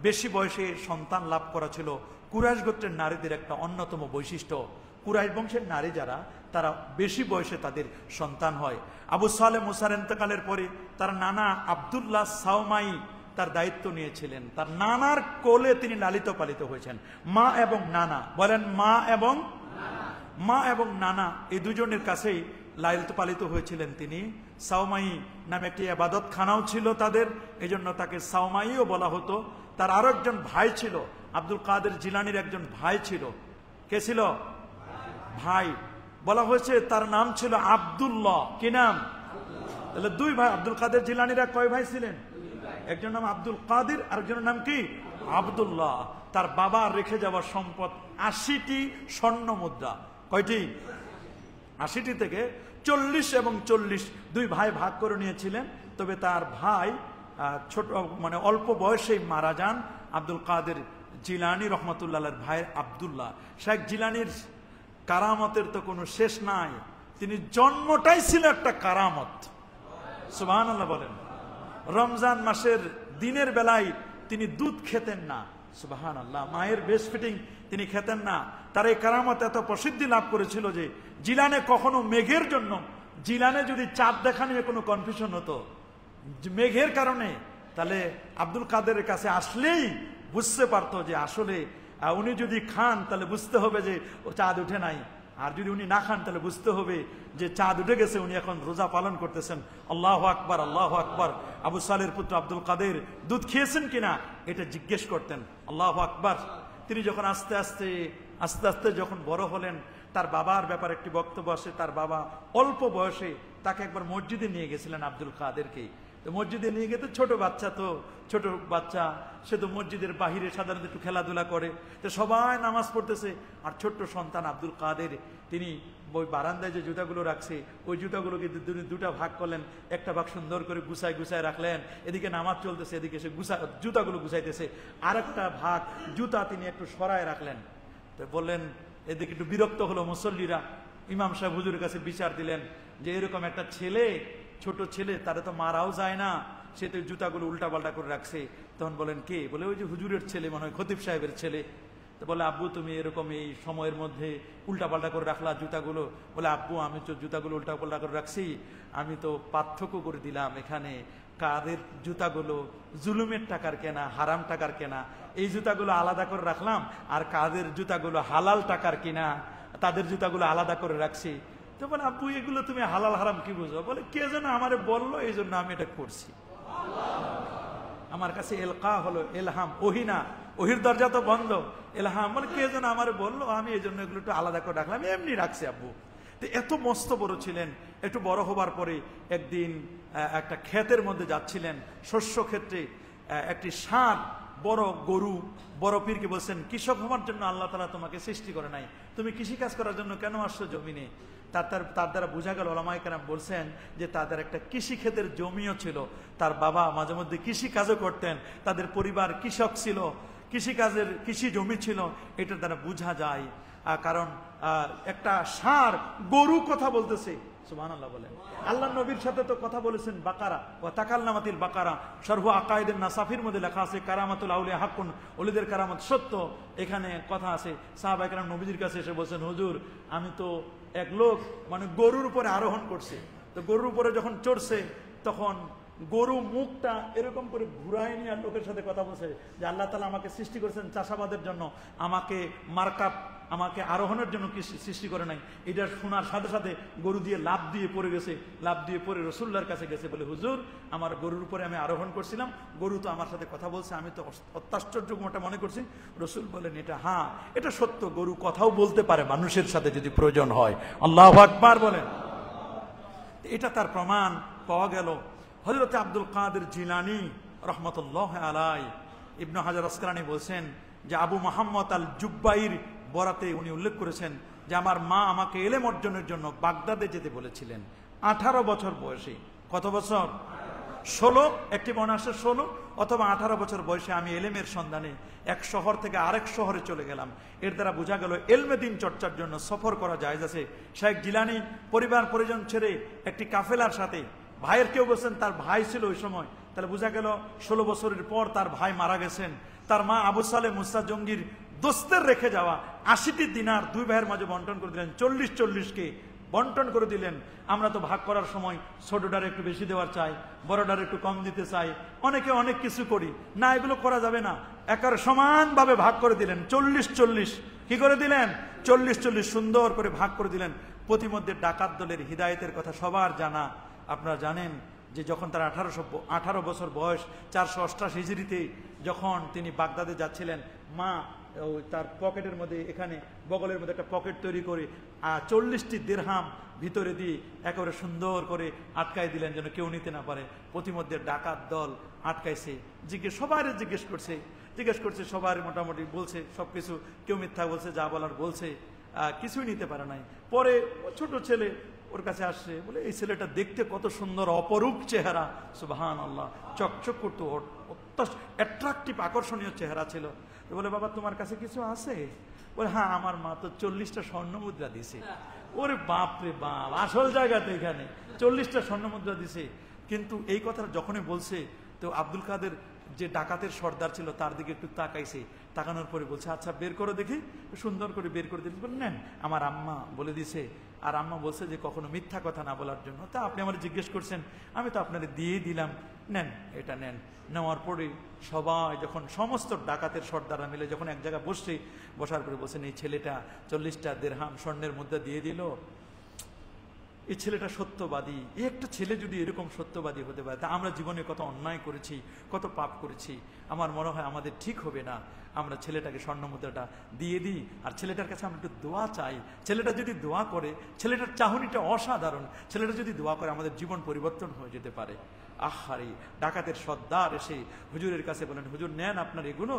বেশি বয়সে সন্তান লাভ করা ছিল কুরাইশ গোত্রের নারীদের একটা অন্যতম বৈশিষ্ট্য। কুরাইশ বংশের নারী যারা, তারা বেশি বয়সে তাদের সন্তান হয়। আবু সালেহ মুসার ইন্তেকালের পরে তার নানা আব্দুল্লাহ সাওমাই তার দায়িত্ব নিয়েছিলেন। তার নানার কোলে তিনি লালিত পালিত হয়েছেন। মা এবং নানা, বলেন মা এবং নানা এই দুজনের কাছেই লালিত পালিত হয়েছিলেন তিনি। সাওমাই নামে একটি ইবাদত খানাও ছিল তাদের, এজন্য তাকে সাওমাইও বলা হতো। তার আরো একজন ভাই ছিল, আব্দুল কাদের জিলানীর একজন ভাই ছিল। কে ছিল? ভাই। বলা হয়েছে তার নাম ছিল আব্দুল্লাহ। কি নাম? তাহলে দুই ভাই। আব্দুল কাদের জিলানীরা কয় ভাই ছিলেন? একজন নাম আব্দুল কাদের, আরেকজনের নাম কি? আব্দুল্লাহ। তার বাবা রেখে যাওয়া সম্পদ 80টি স্বর্ণ মুদ্রা। কয়টি? 80টি থেকে 40 এবং 40 দুই ভাই ভাগ করে নিয়েছিলেন। তবে তার ভাই ছোট, মানে অল্প বয়সেই মারা যান। আব্দুল কাদের জিলানী রহমতুল্লাহর ভাই আব্দুল্লাহ। শেখ জিলানীর কারামতের তো কোনো শেষ নাই। তিনি জন্মটাই ছিল একটা কারামত। সুবহানাল্লাহ বলেন। রমজান মাসের দিনের বেলায় তিনি দুধ খেতেন না। সুবহানাল্লাহ। মায়ের বেস্ট ফিটিং তিনি খেতেন না। তার এই কারামত এত প্রসিদ্ধি লাভ করেছিল যে জিলানে কখনো মেঘের জন্য, জিলানে যদি চাঁদ দেখা নিয়ে কোনো কনফিউশন হতো মেঘের কারণে, তাহলে আব্দুল কাদেরের কাছে আসলেই বুঝতে পারতো যে আসলে উনি যদি খান তাহলে বুঝতে হবে যে ও চাঁদ উঠে নাই, আর যদি উনি না খান তাহলে বুঝতে হবে যে চাঁদ উঠে গেছে, উনি এখন রোজা পালন করতেছেন। আল্লাহু আকবার, আল্লাহু আকবার। আবু সালের পুত্র আব্দুল কাদের দুধ খেয়েছেন কিনা এটা জিজ্ঞেস করতেন। আল্লাহু আকবার। তিনি যখন আস্তে আস্তে যখন বড় হলেন, তার বাবার ব্যাপারে একটি বক্তব্য আসে। তার বাবা অল্প বয়সে তাকে একবার মসজিদে নিয়ে গেছিলেন আব্দুল কাদেরকে। তো মসজিদে নিয়ে গেতে ছোট বাচ্চা সে তো মসজিদের বাহিরে সাধারণত একটু খেলাধুলা করে। তো সবাই নামাজ পড়তেছে, আর ছোট্ট সন্তান আব্দুল কাদের তিনি ওই বারান্দায় যে জুতাগুলো রাখছে ওই জুতাগুলোকে দুটা ভাগ করলেন। একটা ভাগ সুন্দর করে গুছায় রাখলেন, এদিকে নামাজ চলতেছে, এদিকে সে জুতাগুলো গুছাইতেছে। আর একটা ভাগ জুতা তিনি একটু সরায় রাখলেন। তো বললেন, এদিকে একটু বিরক্ত হলো মুসল্লিরা। ইমাম সাহেব হুজুরের কাছে বিচার দিলেন যে এরকম একটা ছেলে, ছোট ছেলে, তারা তো মারাও যায় না, সে তো জুতাগুলো উল্টাপাল্টা করে রাখছে। তখন বলেন কে? বলে ওই যে হুজুরের ছেলে, মনে হয় খতিব সাহেবের ছেলে। তো বলে, আব্বু তুমি এরকম এই সময়ের মধ্যে উল্টাপাল্টা করে রাখলা জুতাগুলো? বলে, আব্বু আমি তো জুতাগুলো উল্টাপাল্টা করে রাখছি, আমি তো পার্থক্য করে দিলাম এখানে কাদের জুতাগুলো জুলুমের টাকার কেনা, হারাম টাকার কেনা, এই জুতাগুলো আলাদা করে রাখলাম, আর কাদের জুতাগুলো হালাল টাকার কিনা, তাদের জুতাগুলো আলাদা করে রাখছি। তো বলে, আব্বু এগুলো তুমি হালাল হারাম কি বুঝো? বলে, কে যেন আমারে বললো, এই জন্য আমি এটা করছি। আমার কাছে এলকা হলো, এলহাম, ওহিনা, ওহির দরজা তো বন্ধ, এলহাম বলে কে যেন আমারে বললো, আমি এই জন্য এগুলো একটু আলাদা করে রাখলাম, এমনি রাখছি আব্বু। তো এত মস্ত বড় ছিলেন। একটু বড় হবার পরে একদিন একটা ক্ষেতের মধ্যে যাচ্ছিলেন, শস্য ক্ষেত্রে। একটি ষাঁড়, বড় গরু, বড় পীরকে বলছেন, কৃষক হওয়ার জন্য আল্লাহ তাআলা তোমাকে সৃষ্টি করে নাই, তুমি কৃষিকাজ করার জন্য কেন আসছো জমিনে? তার দ্বারা বোঝা গেল, ওলামায়ে কেরাম বলছেন যে তাদের একটা কৃষি ক্ষেতের জমিও ছিল, তার বাবা মাঝে মধ্যে কৃষি কাজও করতেন, তাদের পরিবার কৃষক ছিল, কৃষি জমি ছিল। এটার দ্বারা বোঝা যায়। কারণ একটা ষাঁড় গরু কথা বলতেছে। সুবহানাল্লাহ বলেন। আল্লাহ নবীর সাথে তো কথা বলেছেন বাকারা, ওয়া তাকাল্লামাতিল বাকারা। শরহু আকায়েদের নাসাফির মধ্যে লেখা আছে, কারামাতুল আউলিয়া হাক্কুন, ওলিদের কারামত সত্য। এখানে কথা আছে, সাহাবায়ে কেরাম নবীজির কাছে এসে বলছেন, হুজুর আমি তো এক লোক মানে গরুর উপরে আরোহণ করছে, তো গরুর উপরে যখন চড়ছে তখন গরু মুখটা এরকম করে ঘুরায় নিয়ে আর লোকের সাথে কথা বলছে যে আল্লাহ তাআলা আমাকে সৃষ্টি করেছেন চাষাবাদের জন্য, আমাকে মার্কাব, আমাকে আরোহণের জন্য কি সৃষ্টি করে নাই। এটা শোনার সাথে সাথে গরু দিয়ে লাফ দিয়ে পড়ে গেছে, লাফ দিয়ে পড়ে রাসূলুল্লাহর কাছে গেছে, বলে হুজুর আমার গরুর উপরে আমি আরোহণ করছিলাম, গরু তো আমার সাথে কথা বলছে, আমি তো অত্যাশ্চর্যটা মনে করছি। রাসূল বলেন এটা হ্যাঁ এটা সত্য, গরু কথাও বলতে পারে মানুষের সাথে যদি প্রয়োজন হয়। আল্লাহু আকবার বলেন। এটা তার প্রমাণ পাওয়া গেল। হযরত আব্দুল কাদের জিলানী রহমতুল্লাহ আলাই, ইবনে হাজার আসকালানী বলছেন যে আবু মুহাম্মদ আল জুব্বাইর বরাতে উনি উল্লেখ করেছেন যে আমার মা আমাকে এলেম অর্জনের জন্য বাগদাদে যেতে বলেছিলেন 18 বছর বয়সে। কত বছর? 16, একটি মনে আসে 16 অথবা 18 বছর বয়সে আমি এলেমের সন্ধানে এক শহর থেকে আরেক শহরে চলে গেলাম। এর দ্বারা বোঝা গেল এলমে দিন চর্চার জন্য সফর করা জায়েজ আছে। শেখ জিলানী পরিবার পরিজন ছেড়ে একটি কাফেলার সাথে, ভাইয়ের কেউ বলছেন তার ভাই ছিল ওই সময়, তাহলে বোঝা গেল 16 বছরের পর তার ভাই মারা গেছেন। তার মা আবু সালেহ মুসা জঙ্গির দোস্তের রেখে যাওয়া 80টি দিনার দুই ভাইয়ের মাঝে বন্টন করে দিলেন, 40-40কে বন্টন করে দিলেন। আমরা তো ভাগ করার সময় ছোটটার একটু বেশি দেওয়ার চাই, বড়টার একটু কম দিতে চাই, অনেকে অনেক কিছু করি না, এগুলো করা যাবে না। একার সমানভাবে ভাগ করে দিলেন, 40-40 কি করে দিলেন? 40-40 সুন্দর করে ভাগ করে দিলেন। প্রতিমধ্যে ডাকাত দলের হিদায়তের কথা সবার জানা। আপনারা জানেন যে যখন তার 18 বছর বয়স 488 হিজরিতে যখন তিনি বাগদাদে যাচ্ছিলেন, মা তার পকেটের মধ্যে এখানে বগলের মধ্যে একটা পকেট তৈরি করে 40টি দিরহাম ভিতরে দিয়ে একেবারে সুন্দর করে আটকাই দিলেন যেন কেউ নিতে না পারে। প্রতিমধ্যে ডাকাত দল আটকাইছে, সবাই জিজ্ঞেস করছে, সবার মোটামুটি বলছে সবকিছু, কেউ মিথ্যা বলছে, যা বলার বলছে, কিছুই নিতে পারে নাই। পরে ছোট ছেলে ওর কাছে আসছে, বলে এই ছেলেটা দেখতে কত সুন্দর, অপরূপ চেহারা, সুবহানাল্লাহ, চকচক করতো, অ্যাট্রাকটিভ আকর্ষণীয় চেহারা ছিল। বলে বাবা তোমার কাছে কিছু আছে? বলে হ্যাঁ আমার মা তো 40টা স্বর্ণ মুদ্রা দিছে। ওরে বাপ রে বাপ, আসল জায়গাতে এখানে 40টা স্বর্ণ মুদ্রা দিছে। কিন্তু এই কথাটা যখনই বলছে তো আব্দুল কাদের যে ডাকাতের সর্দার ছিল তার দিকে একটু তাকাইছে, তাকানোর পরে বলছে আচ্ছা বের করো দেখি। সুন্দর করে বের করে দিয়েছে, বললেন নেন আমার আম্মা বলে দিছে, আর আম্মা বলছে যে কখনো মিথ্যা কথা না বলার জন্য। তা আপনি আমার জিজ্ঞেস করছেন, আমি তো আপনাদের দিয়ে দিলাম, নেন এটা নেন। নেওয়ার পরে সবাই যখন সমস্ত ডাকাতের সর্দাররা মিলে যখন এক জায়গায় বসছে, বসার পরে বলছেন এই ছেলেটা 40টা দিরহাম স্বর্ণের মুদ্রা দিয়ে দিল, এই ছেলেটা সত্যবাদী। এই একটা ছেলে যদি এরকম সত্যবাদী হতে পারে, তা আমরা জীবনে কত অন্যায় করেছি, কত পাপ করেছি, আমার মনে হয় আমাদের ঠিক হবে না আমরা ছেলেটাকে স্বর্ণ মুদ্রাটা দিয়ে দিই, আর ছেলেটার কাছে আমরা একটু দোয়া চাই। ছেলেটা যদি দোয়া করে, ছেলেটার চাহনিটা অসাধারণ, ছেলেটা যদি দোয়া করে আমাদের জীবন পরিবর্তন হয়ে যেতে পারে। আহারে, ডাকাতের সর্দার এসে হুজুরের কাছে বলেন, হুজুর নেন আপনার এগুলো,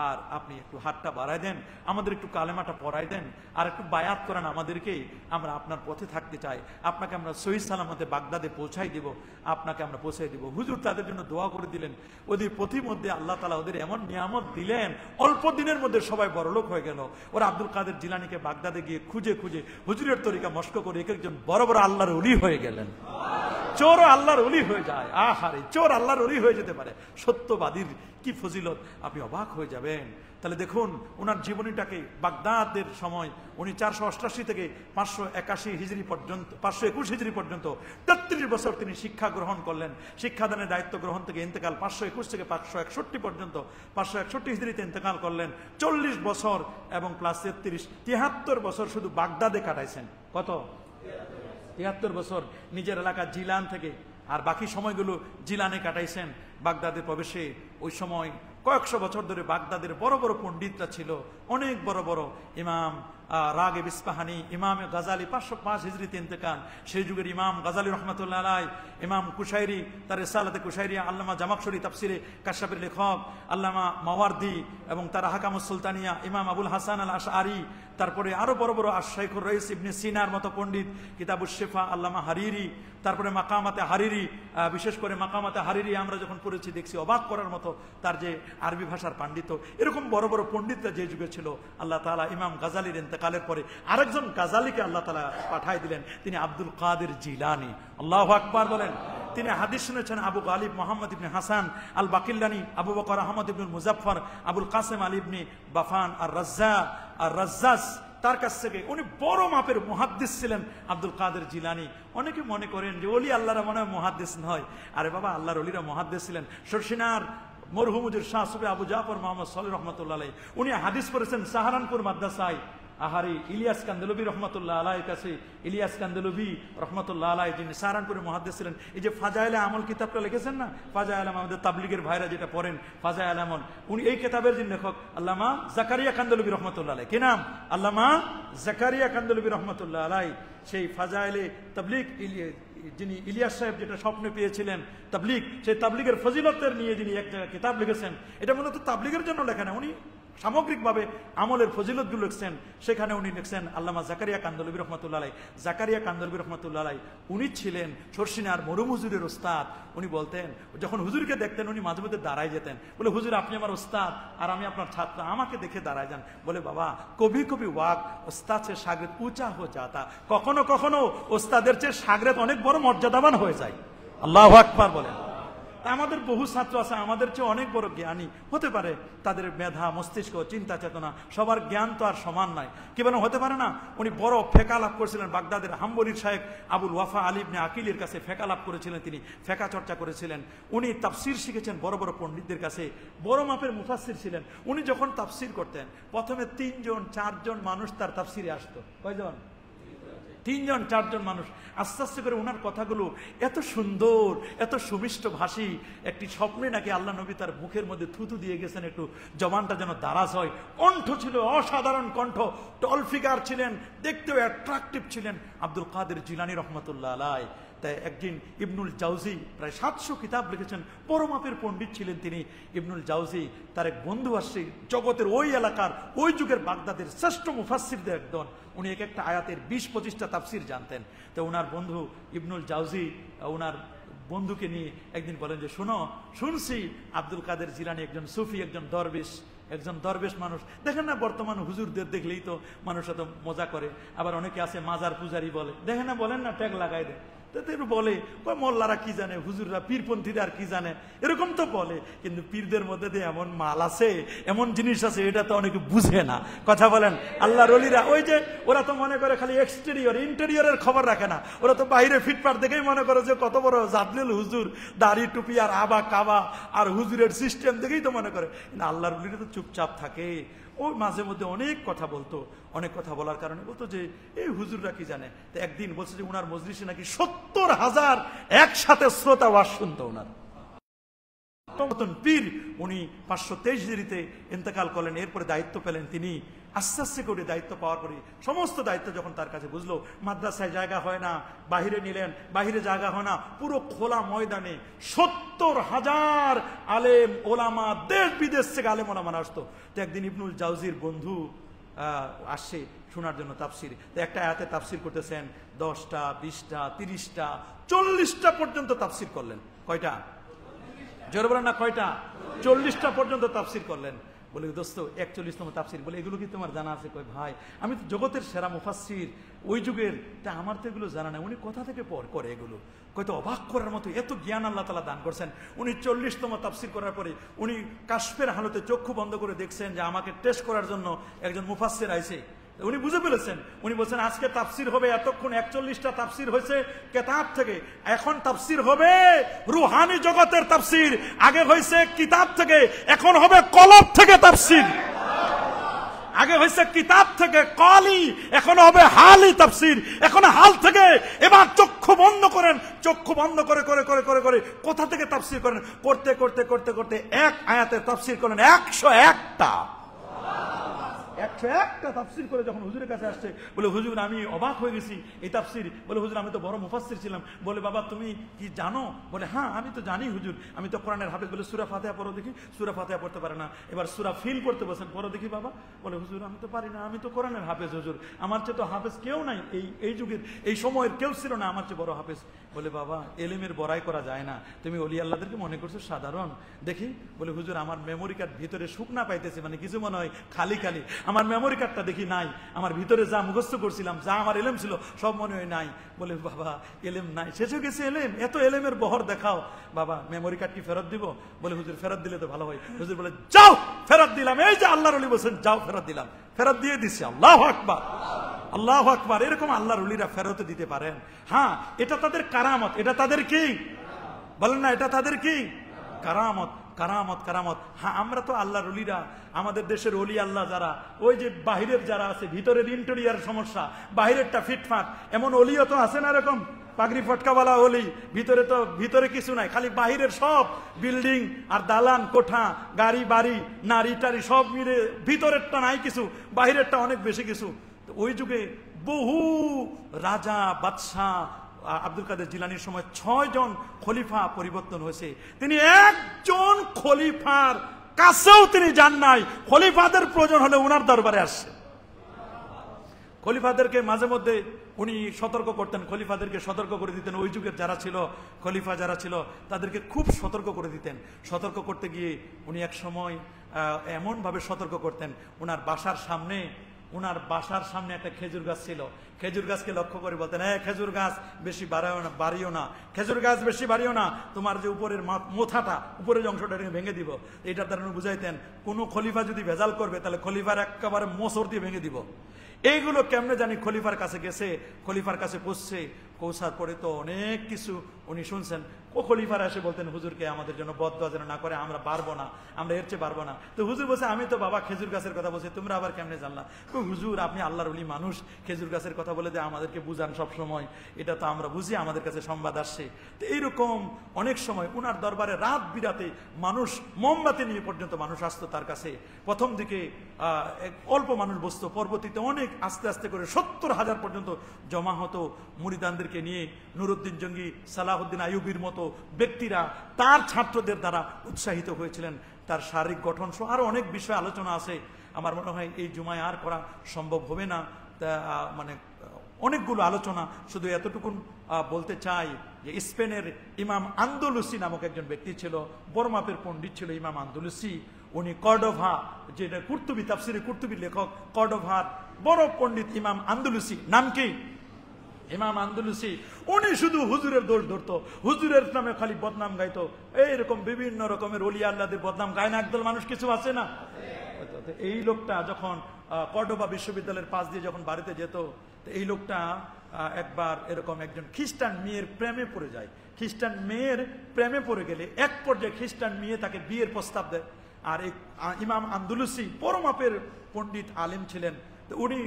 আর আপনি একটু হাতটা বাড়ায় দেন, আমাদের একটু কালেমাটা পড়াই দেন, আর একটু বায়াত করান আমাদেরকে, আমরা আপনার পথে থাকতে চাই, আপনাকে আমরা সহিহ সালামতে বাগদাদে পৌঁছাই দিব, আপনাকে আমরা পৌঁছাই দিব। হুজুর তাদের জন্য দোয়া করে দিলেন। ওদের প্রতিমধ্যে আল্লাহ তাআলা ওদের এমন নিয়ামত দিলেন, অল্প দিনের মধ্যে সবাই বড়লোক হয়ে গেল। ওরা আব্দুল কাদের জিলানীকে বাগদাদে গিয়ে খুঁজে খুঁজে হুজুরের তরিকা মস্ক করে এক একজন বড় বড় আল্লাহর ওলি হয়ে গেলেন। চোরও আল্লাহর ওলি হয়ে যায়। আহারে, চোর আল্লাহর ওলি হয়ে যেতে পারে, সত্যবাদীর কি ফজিলত, আপনি অবাক হয়ে যাবেন। তাহলে দেখুন ওনার জীবনীটাকে, বাগদাদের সময় উনি 488 থেকে 581 হিজরি পর্যন্ত, 521 হিজরি পর্যন্ত 33 বছর তিনি শিক্ষা গ্রহণ করলেন। শিক্ষাদানের দায়িত্ব গ্রহণ থেকে ইন্তেকাল 521 থেকে 561 পর্যন্ত, 561 হিজরিতে ইন্তেকাল করলেন। 40 বছর এবং প্লাস 73 বছর শুধু বাগদাদে কাটাইছেন। কত? 73 বছর নিজের এলাকা জিলান থেকে, আর বাকি সময়গুলো জিলানে কাটাইছেন। বাগদাদে প্রবেশে ওই সময় কয়েকশো বছর ধরে বাগদাদের বড় বড় পণ্ডিতরা ছিল, অনেক বড় বড় ইমাম রাগিব ইস্পাহানি, ইমাম গাজালি 505 হিজরিতে ইন্তেকাল। সেই যুগের ইমাম গাজালি রহমতুল্লাহ আলাই, ইমাম কুশাইরি তার রিসালাতে কুশাইরিয়া, আল্লামা জামাকশরী তাফসিরে কাশাফের লেখক, আল্লামা মাওয়ার্দি এবং তার হাকামুস সুলতানিয়া, ইমাম আবুল হাসান আল আশআরি, তারপরে আরো বড় বড় আশ-শাইখুর রাইস ইবনে সিনার মতো পণ্ডিত, কিতাবুশ শিফা আল্লামা হারিরি, তারপরে মাকামাতে হারিরি, বিশেষ করে মাকামাতে হারিরি আমরা যখন পড়েছি দেখছি অবাক করার মতো তার যে আরবি ভাষার পাণ্ডিত্য। এরকম বড় বড় পণ্ডিতরা যে যুগে ছিল, আল্লাহ তাআলা ইমাম গাজালির ইন্তেকালের পরে আরেকজন গাজালিকে আল্লাহ তাআলা পাঠায় দিলেন, তিনি আব্দুল কাদের জিলানী। আল্লাহু আকবার বলেন। তিনি হাদিস শুনেছেন আবু গালিব মোহাম্মদ ইবনে হাসান আল বাকিল্লানি, আবু বকর আহমদ ইবনুল মুজাফফর, আবুল কাসেম আলী ইবনে বাফান আর রাজ্জাজ, তার কাছ থেকে, উনি বড় মাপের মুহাদ্দিস ছিলেন আব্দুল কাদের জিলানী। অনেকে মনে করেন যে ওলি আল্লাহরা মনে হয় মুহাদ্দিস নয়। আরে বাবা, আল্লাহর ওলিরা মুহাদ্দিস ছিলেন। শর্ষিনার মরহুম হুজুর শাহ সুফি আবু জাফর মোহাম্মদ সলিহ রহমতুল্লাহ আলাইহি, উনি হাদিস পড়েছেন সাহারানপুর মাদ্রাসায়। আহারি ইলিয়াস কান্দলবি রহমতুল্লাহ আলাইহির কাছে, ইলিয়াস কান্দলবি রহমতুল্লাহ আলাইহি যিনি সাহারানপুরে মুহাদ্দিস ছিলেন, এই যে ফাজাইলে আমল কিতাবটা লিখেছেন না, ফাজাইলে আমল, আমাদের তাবলিগের ভাইরা যেটা পড়েন ফাজাইলে আমল, উনি এই কিতাবের যিনি লেখক আল্লামা জাকারিয়া কান্দলবি রহমতুল্লাহ আলাইহি। কি নাম? আল্লামা জাকারিয়া কান্দলবি রহমতুল্লাহ আলাইহি। সেই ফাজাইলে তাবলিগ যিনি ইলিয়াস সাহেব যেটা স্বপ্নে পেয়েছিলেন তাবলিগ, সেই তাবলিগের ফজিলতের নিয়ে যিনি এক জায়গায় কিতাব লিখেছেন, এটা মূলত তাবলিগের জন্য লেখা না, উনি সামগ্রিকভাবে আমলের ফজিলতগুলো লিখছেন। সেখানে উনি লিখছেন আল্লামা জাকারিয়া কান্দলবি রহমতুল্লাহ আলাইহি। জাকারিয়া কান্দলবি রহমতুল্লাহ আলাইহি উনি ছিলেন শর্ষিনার মরহুম হুজুরের ওস্তাদ। উনি বলতেন, যখন হুজুরকে দেখতেন উনি মাঝে মধ্যে দাঁড়ায় যেতেন, বলে হুজুর আপনি আমার ওস্তাদ আর আমি আপনার ছাত্র, আমাকে দেখে দাঁড়ায় যান। বলে বাবা, কবি কবি ওয়াক ওস্তাদ সে শাগিরদ উঁচা হয়ে যাতা, কখনো কখনো ওস্তাদের চেয়ে শাগিরদ অনেক বড় মর্যাদাবান হয়ে যায়। আল্লাহু আকবার বলেন। আমাদের বহু ছাত্র আছে আমাদের চেয়ে অনেক বড় জ্ঞানী হতে পারে, তাদের মেধা, মস্তিষ্ক, চিন্তা চেতনা, সবার জ্ঞান তো আর সমান নয়। কি বলেন, হতে পারে না? উনি বড় ফেকা লাভ করেছিলেন বাগদাদের হাম্বলির শায়েখ আবুল ওয়াফা আলী ইবনে আকিলের কাছে ফেকা লাভ করেছিলেন, তিনি ফেকা চর্চা করেছিলেন। উনি তাফসির শিখেছেন বড় বড় পণ্ডিতদের কাছে, বড় মাপের মুফাসসির ছিলেন। উনি যখন তাফসির করতেন প্রথমে 3জন 4জন মানুষ তার তাফসিরে আসতো। কয়জন? 3জন 4জন মানুষ। আস্তে আস্তে করে ওনার কথাগুলো এত সুন্দর, এত সুমিষ্ট ভাষী, একটি স্বপ্নে নাকি আল্লাহ নবী তার মুখের মধ্যে থুতু দিয়ে গেছেন, একটু জবানটা যেন দারাজ হয়। কণ্ঠ ছিল অসাধারণ কণ্ঠ, টল ফিগার ছিলেন, দেখতেও অ্যাট্রাকটিভ ছিলেন আব্দুল কাদের জিলানী রহমতুল্লাহ আলাইহি। তাই একদিন ইবনুল জাউজি প্রায় 700 কিতাব লিখেছেন, বড় মাপের পণ্ডিত ছিলেন তিনি। ইবনুল জাউজি তার এক বন্ধু আসছে, জগতের ওই এলাকার ওই যুগের বাগদাদের শ্রেষ্ঠ মুফাসসিরদের একজন। উনি এক একটা আয়াতের 20-25টা তাফসির জানতেন। তো ওনার বন্ধু ইবনুল জাউজি ওনার বন্ধুকে নিয়ে একদিন বলেন যে, শুনছি আব্দুল কাদের জিলানী একজন সুফি, একজন দরবেশ মানুষ। দেখেন না বর্তমান হুজুরদের দেখলেই তো মানুষ এত মজা করে, আবার অনেকে আছে মাজার পূজারি বলে, দেখেন না, বলেন না, ট্যাগ লাগাই দেয়, বলে মোল্লারা কি জানে, হুজুররা পীরপন্থীরা আর কি জানে, এরকম তো বলে। কিন্তু পীরদের মধ্যে দিয়ে এমন মাল আছে, এমন জিনিস আছে, এটা তো অনেকে বুঝে না। কথা বলেন। আল্লাহর ওলিরা ওই যে ওরা তো মনে করে খালি এক্সটেরিয়র, ইন্টেরিয়রের খবর রাখে না। ওরা তো বাইরে ফিটপাট দেখেই মনে করে যে কত বড় জাদলিল হুজুর, দাড়ি টুপি আর আবা কাবা আর হুজুরের সিস্টেম দেখেই তো মনে করে। কিন্তু আল্লাহর ওলিরা তো চুপচাপ থাকে। ওই মাঝে মধ্যে অনেক কথা বলতো, অনেক কথা বলার কারণে বলতো যে এই হুজুররা কি জানে। তো একদিন বলছে যে উনার মজলিসে নাকি 70,000 একসাথে শ্রোতা ওয়াজ শুনতো। ওনার পীর উনি 523 হিজরিতে ইন্তেকাল করলেন। এরপরে দায়িত্ব পেলেন তিনি। আস্তে আস্তে করে দায়িত্ব পাওয়ার পরে সমস্ত দায়িত্ব যখন তার কাছে বুঝলো, মাদ্রাসায় জায়গা হয় না, বাহিরে নিলেন, বাহিরে জায়গা হয় না, পুরো খোলা ময়দানে 70,000 আলেম ওলামা, দেশ বিদেশ থেকে আলেম ওলামা আসতো। তো একদিন ইবনুল জাউজির বন্ধু আসছে শোনার জন্য তাফসির। তো একটা আয়াতে তাফসির করতেছেন, 10টা 20টা 30টা 40টা পর্যন্ত তাফসির করলেন। কয়টা? জোরে বলেন না, কয়টা? 40টা পর্যন্ত তাফসির করলেন। বলে দোস্ত 41তম তাফসির, বলে এগুলো কি তোমার জানা আছে? কয় ভাই, আমি তো জগতের সেরা মুফাসসির ওই যুগের, তা আমার তো এগুলো জানা নাই। উনি কোথা থেকে করে এগুলো? কয়তো অবাক করার মতো এত জ্ঞান আল্লাহ তাআলা দান করছেন। উনি 40তম তাফসির করার পরে উনি কাশফের হালতে চক্ষু বন্ধ করে দেখছেন যে আমাকে টেস্ট করার জন্য একজন মুফাসসির আইছে। উনি বুঝে ফেলেছেন। উনি বলছেন আজকে তাফসির হবে, এতক্ষণ 41টা তাফসির হয়েছে কিতাব থেকে, এখন তাফসির হবে রুহানি জগতের তাফসির। আগে হয়েছে কিতাব থেকে, এখন হবে কলব থেকে তাফসির। আগে হয়েছে কিতাব থেকে কলি, এখন হবে হালি তাফসির। এখন হাল থেকে। এবার চক্ষু বন্ধ করেন, চক্ষু বন্ধ করে করে করে করে করে কোথা থেকে তাফসির করেন, করতে করতে করতে করতে এক আয়াতে তাফসির করেন 101টা। 101টা তাফসির করে যখন হুজুরের কাছে আসছে, বলে হুজুর আমি অবাক হয়ে গেছি এই তাফসির। বলে হুজুর আমি তো বড় মুফাসসির ছিলাম। বলে বাবা তুমি কি জানো? বলে হ্যাঁ আমি তো জানি হুজুর, আমি তো কোরআনের হাফেজ। বলে সূরা ফাতিহা পড়ো দেখি। সূরা ফাতিহা পড়তে পারে না, এবার সূরা ফিল পড়তে বসেন, পড়ো দেখি বাবা। বলে হুজুর আমি তো পারি না, আমি তো কোরআনের হাফেজ হুজুর, আমার চেয়ে তো হাফেজ কেউ নাই, এই যুগের এই সময়ের কেউ ছিল না আমার চেয়ে বড় হাফেজ। বলে বাবা এলেমের বড়াই করা যায় না, তুমি ওলি আল্লাহদেরকে মনে করছো সাধারণ। দেখি। বলে হুজুর আমার মেমোরি কার্ড ভিতরে শুকনা পাইতেছে, মানে কিছু মনে হয় খালি খালি। আমার মেমোরি কার্ডটা দেখি নাই, আমার ভিতরে যা মুখস্থ করছিলাম, যা আমার এলেম ছিল সব মনে হয় নাই। বলে বাবা এলেম নাই, শেষ হয়ে গেছে এলেম, এত এলেমের বহর দেখাও। বাবা মেমোরি কার্ড কি ফেরত দিব? বলে হুজুর ফেরত দিলে তো ভালো হয়। হুজুর বলে যাও ফেরত ফেরত দিলাম। এই যে আল্লাহর ওলি বলছেন যাও ফেরত দিলাম, ফেরত দিয়ে দিচ্ছে। আল্লাহু আকবার, আল্লাহু আকবার। এরকম আল্লাহর ওলিরা ফেরত দিতে পারেন। হ্যাঁ, এটা তাদের কারামত। এটা তাদের কি বলেন না, এটা তাদের কি কারামত, কারামত, কারামত। হ্যাঁ, আমরা তো আল্লাহর ওলিরা, আমাদের দেশের ওলি আল্লাহ যারা, ওই যে বাহিরের যারা আছে, ভিতরের ইন্টেরিয়ার সমস্যা, বাহিরেরটা ফিটফাট, এমন ওলিও তো আছে না এরকম পাগড়ি ফটকাওয়ালা ওলি, ভিতরে তো ভিতরে কিছু নাই, খালি বাহিরের সব বিল্ডিং আর দালান কোঠা, গাড়ি বাড়ি, নারী টারি সব মিলে, ভিতরেরটা নাই কিছু, বাহিরেরটা অনেক বেশি কিছু। ওই যুগে বহু রাজা বাদশাহ, আব্দুল কাদের জিলানির সময় 6 জন খলিফা পরিবর্তন হয়েছে, তিনি একজন খলিফার কাছেও তিনি যান নাই। খলিফাদের প্রয়োজন হলে উনার দরবারে আসছে। খলিফাদেরকে মাঝে মধ্যে উনি সতর্ক করতেন, খলিফাদেরকে সতর্ক করে দিতেন। ওই যুগের যারা ছিল, খলিফা যারা ছিল, তাদেরকে খুব সতর্ক করে দিতেন। সতর্ক করতে গিয়ে উনি এক সময় এমন ভাবে সতর্ক করতেন, উনার বাসার সামনে একটা খেজুর গাছ ছিল। খেজুর গাছকে লক্ষ্য করে বলতেন, হ্যাঁ খেজুর গাছ বেশি বাড়িও না, খেজুর গাছ বেশি বাড়িও না, তোমার যে উপরের মোথাটা, উপরের অংশটা ভেঙে দিব। এটার দ্বারা বুঝাইতেন কোন খলিফা যদি ভেজাল করবে তাহলে খলিফার একেবারে মোচড় দিয়ে ভেঙে দিব। এইগুলো কেমনে জানি খলিফার কাছে গেছে, খলিফার কাছে পৌঁছার পরে তো অনেক কিছু উনি শুনছেন। ও খলিফার এসে বলতেন, হুজুরকে আমাদের জন্য বদদোয়া যেন না করে, আমরা পারবো না, আমরা এর চেয়ে পারবো না। তো হুজুর বলছে, আমি তো বাবা খেজুর গাছের কথা বলছি, তোমরা আবার কেমনে জানলা? হুজুর আপনি আল্লাহর ওলি মানুষ, খেজুর গাছের কথা বলে যে আমাদেরকে বুঝান সব সময়, এটা তো আমরা বুঝি, আমাদের কাছে সংবাদ আসছে। তো এইরকম অনেক সময় উনার দরবারে রাত বিরাতে মানুষ মোমবাতি নিয়ে পর্যন্ত মানুষ আসতো তার কাছে। প্রথম দিকে অল্প মানুষ বসতো, পরবর্তীতে অনেক আস্তে আস্তে করে 70,000 পর্যন্ত জমা হতো মুরিদানদেরকে নিয়ে। নুরুদ্দিন জঙ্গি, সালাহুদ্দিন আইয়ুবীর মতো ব্যক্তিরা তার ছাত্রদের দ্বারা উৎসাহিত হয়েছিলেন। তার শারীরিক গঠন সহ আরো অনেক বিষয় আলোচনা আছে। আমার মনে হয় এই জুমায় আর করা সম্ভব হবে না, মানে অনেকগুলো আলোচনা। শুধু এতটুকু বলতে চাই যে স্পেনের ইমাম আন্দলুসি নামক একজন ব্যক্তি ছিল, বড় মাপের পণ্ডিত ছিল ইমাম আন্দলুসি। উনি কর্ডোভা, যেটা কুর্তুবী, তাফসিরে কুর্তুবীর লেখক, কর্ডোভার বড় পণ্ডিত ইমাম আন্দলুসি। নাম কি? ইমাম আন্দলুসি। উনি শুধু হুজুরের দোষ ধরতো, হুজুরের নামে খালি বদনাম গাইতো। এইরকম বিভিন্ন রকমের ওলি আল্লাহদের বদনাম গায় না একদল মানুষ, কিছু আছে না? এই লোকটা যখন কর্ডোবা বিশ্ববিদ্যালয়ের পাশ দিয়ে যখন বাড়িতে যেত, এই লোকটা একবার এরকম একজন খ্রিস্টান মেয়ের প্রেমে পড়ে যায়। খ্রিস্টান মেয়ের প্রেমে পড়ে গেলে এক পর্যায়ে খ্রিস্টান মেয়ে তাকে বিয়ের প্রস্তাব দেয়। আর ইমাম আন্দলুসি বড় মাপের পণ্ডিত আলেম ছিলেন। তো উনি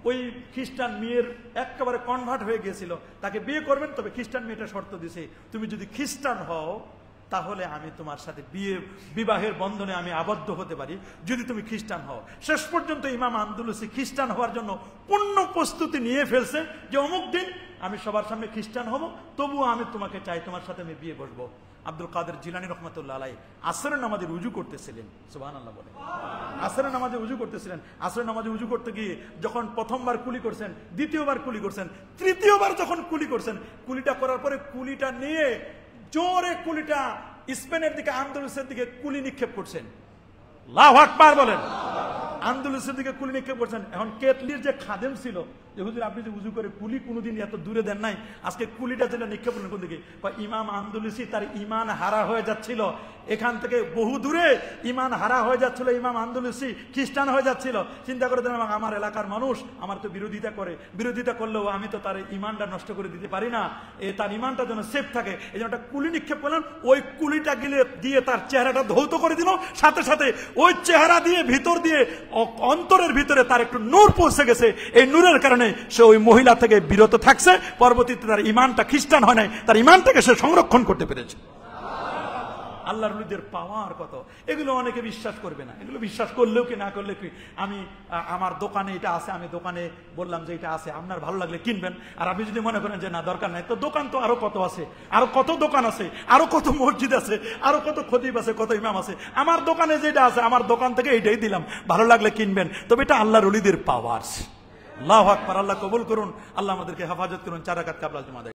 ওই খ্রিস্টান মেয়ের একেবারে কনভার্ট হয়ে গিয়েছিল, তাকে বিয়ে করবেন, তবে খ্রিস্টান মেয়েটা শর্ত দিছে, তুমি যদি খ্রিস্টান হও তাহলে আমি তোমার সাথে বিবাহের বন্ধনে আমি আবদ্ধ হতে পারি, যদি তুমি খ্রিস্টান হও। শেষ পর্যন্ত ইমাম আন্দলুসি খ্রিস্টান হওয়ার জন্য পূর্ণ প্রস্তুতি নিয়ে ফেলছে, যে অমুক দিন আমি সবার সামনে খ্রিস্টান হব, তবুও আমি তোমাকে চাই, তোমার সাথে আমি বিয়ে বসবো। আব্দুল কাদের জিলানী রহমতুল্লাহ আলাইহি আসরের নামাজে উজু করতেছিলেন, সুবহানাল্লাহ বলে, আসরের নামাজে উজু করতেছিলেন। আসরের নামাজে উজু করতে গিয়ে যখন প্রথমবার কুলি করছেন, দ্বিতীয়বার কুলি করছেন, তৃতীয়বার যখন কুলি করছেন, কুলিটা করার পরে কুলিটা নিয়ে জোরে কুলিটা স্পেনের দিকে, আন্দলুসের দিকে কুলি নিক্ষেপ করছেন। আল্লাহু আকবার বলেন। আন্দলুসের দিকে কুলি নিক্ষেপ করছেন। এখন কেটলির যে খাদেম ছিল, যে হুজুর আপনি যে উজু করে কুলি কোনোদিন এত দূরে দেন নাই, আজকে কুলিটা যেটা নিক্ষেপ করলেন কোন দিকে? ইমাম আন্দলুসি তার ইমান হারা হয়ে যাচ্ছিল, এখান থেকে বহু দূরে ইমান হারা হয়ে যাচ্ছিল। ইমাম আন্দলুসি খ্রিস্টান হয়ে যাচ্ছিল। চিন্তা করে দেন, আমার এলাকার মানুষ আমার তো বিরোধিতা করলেও আমি তো তার ইমানটা নষ্ট করে দিতে পারি না, তার ইমানটা যেন সেফ থাকে, এই জন্য একটা কুলি নিক্ষেপ করলেন। ওই কুলিটা দিয়ে তার চেহারাটা ধৌত করে দিল, সাথে সাথে ওই চেহারা দিয়ে ভিতর দিয়ে অন্তরের ভিতরে তার একটু নূর পৌঁছে গেছে। এই নূরের কারণে সে ওই মহিলা থেকে বিরত থাকছে। পরবর্তীতে তার ইমানটা খ্রিস্টান হয় নাই, তার ইমানটাকে সে সংরক্ষণ করতে পেরেছে। আল্লাহর ওলিদের পাওয়ার কত, এগুলো অনেকে বিশ্বাস করবে না। এগুলো বিশ্বাস করলেও কি না করলে কি, আমি আমার দোকানে এটা আছে, আমি দোকানে বললাম যে এটা আছে, আপনার ভালো লাগলে কিনবেন। আর আপনি যদি মনে করেন যে না দরকার নাই, তো দোকান তো আরো কত আছে, আরো কত দোকান আছে, আরো কত মসজিদ আছে, আরো কত খতিব আছে, কত ইমাম আছে। আমার দোকানে যেটা আছে, আমার দোকান থেকে এইটাই দিলাম, ভালো লাগলে কিনবেন। তবে এটা আল্লাহর ওলিদের পাওয়ার। আল্লাহু আকবার। আল্লাহ কবুল করুন, আল্লাহ আমাদেরকে হেফাজত করুন। 4 রাকাত কাবলা জুমা।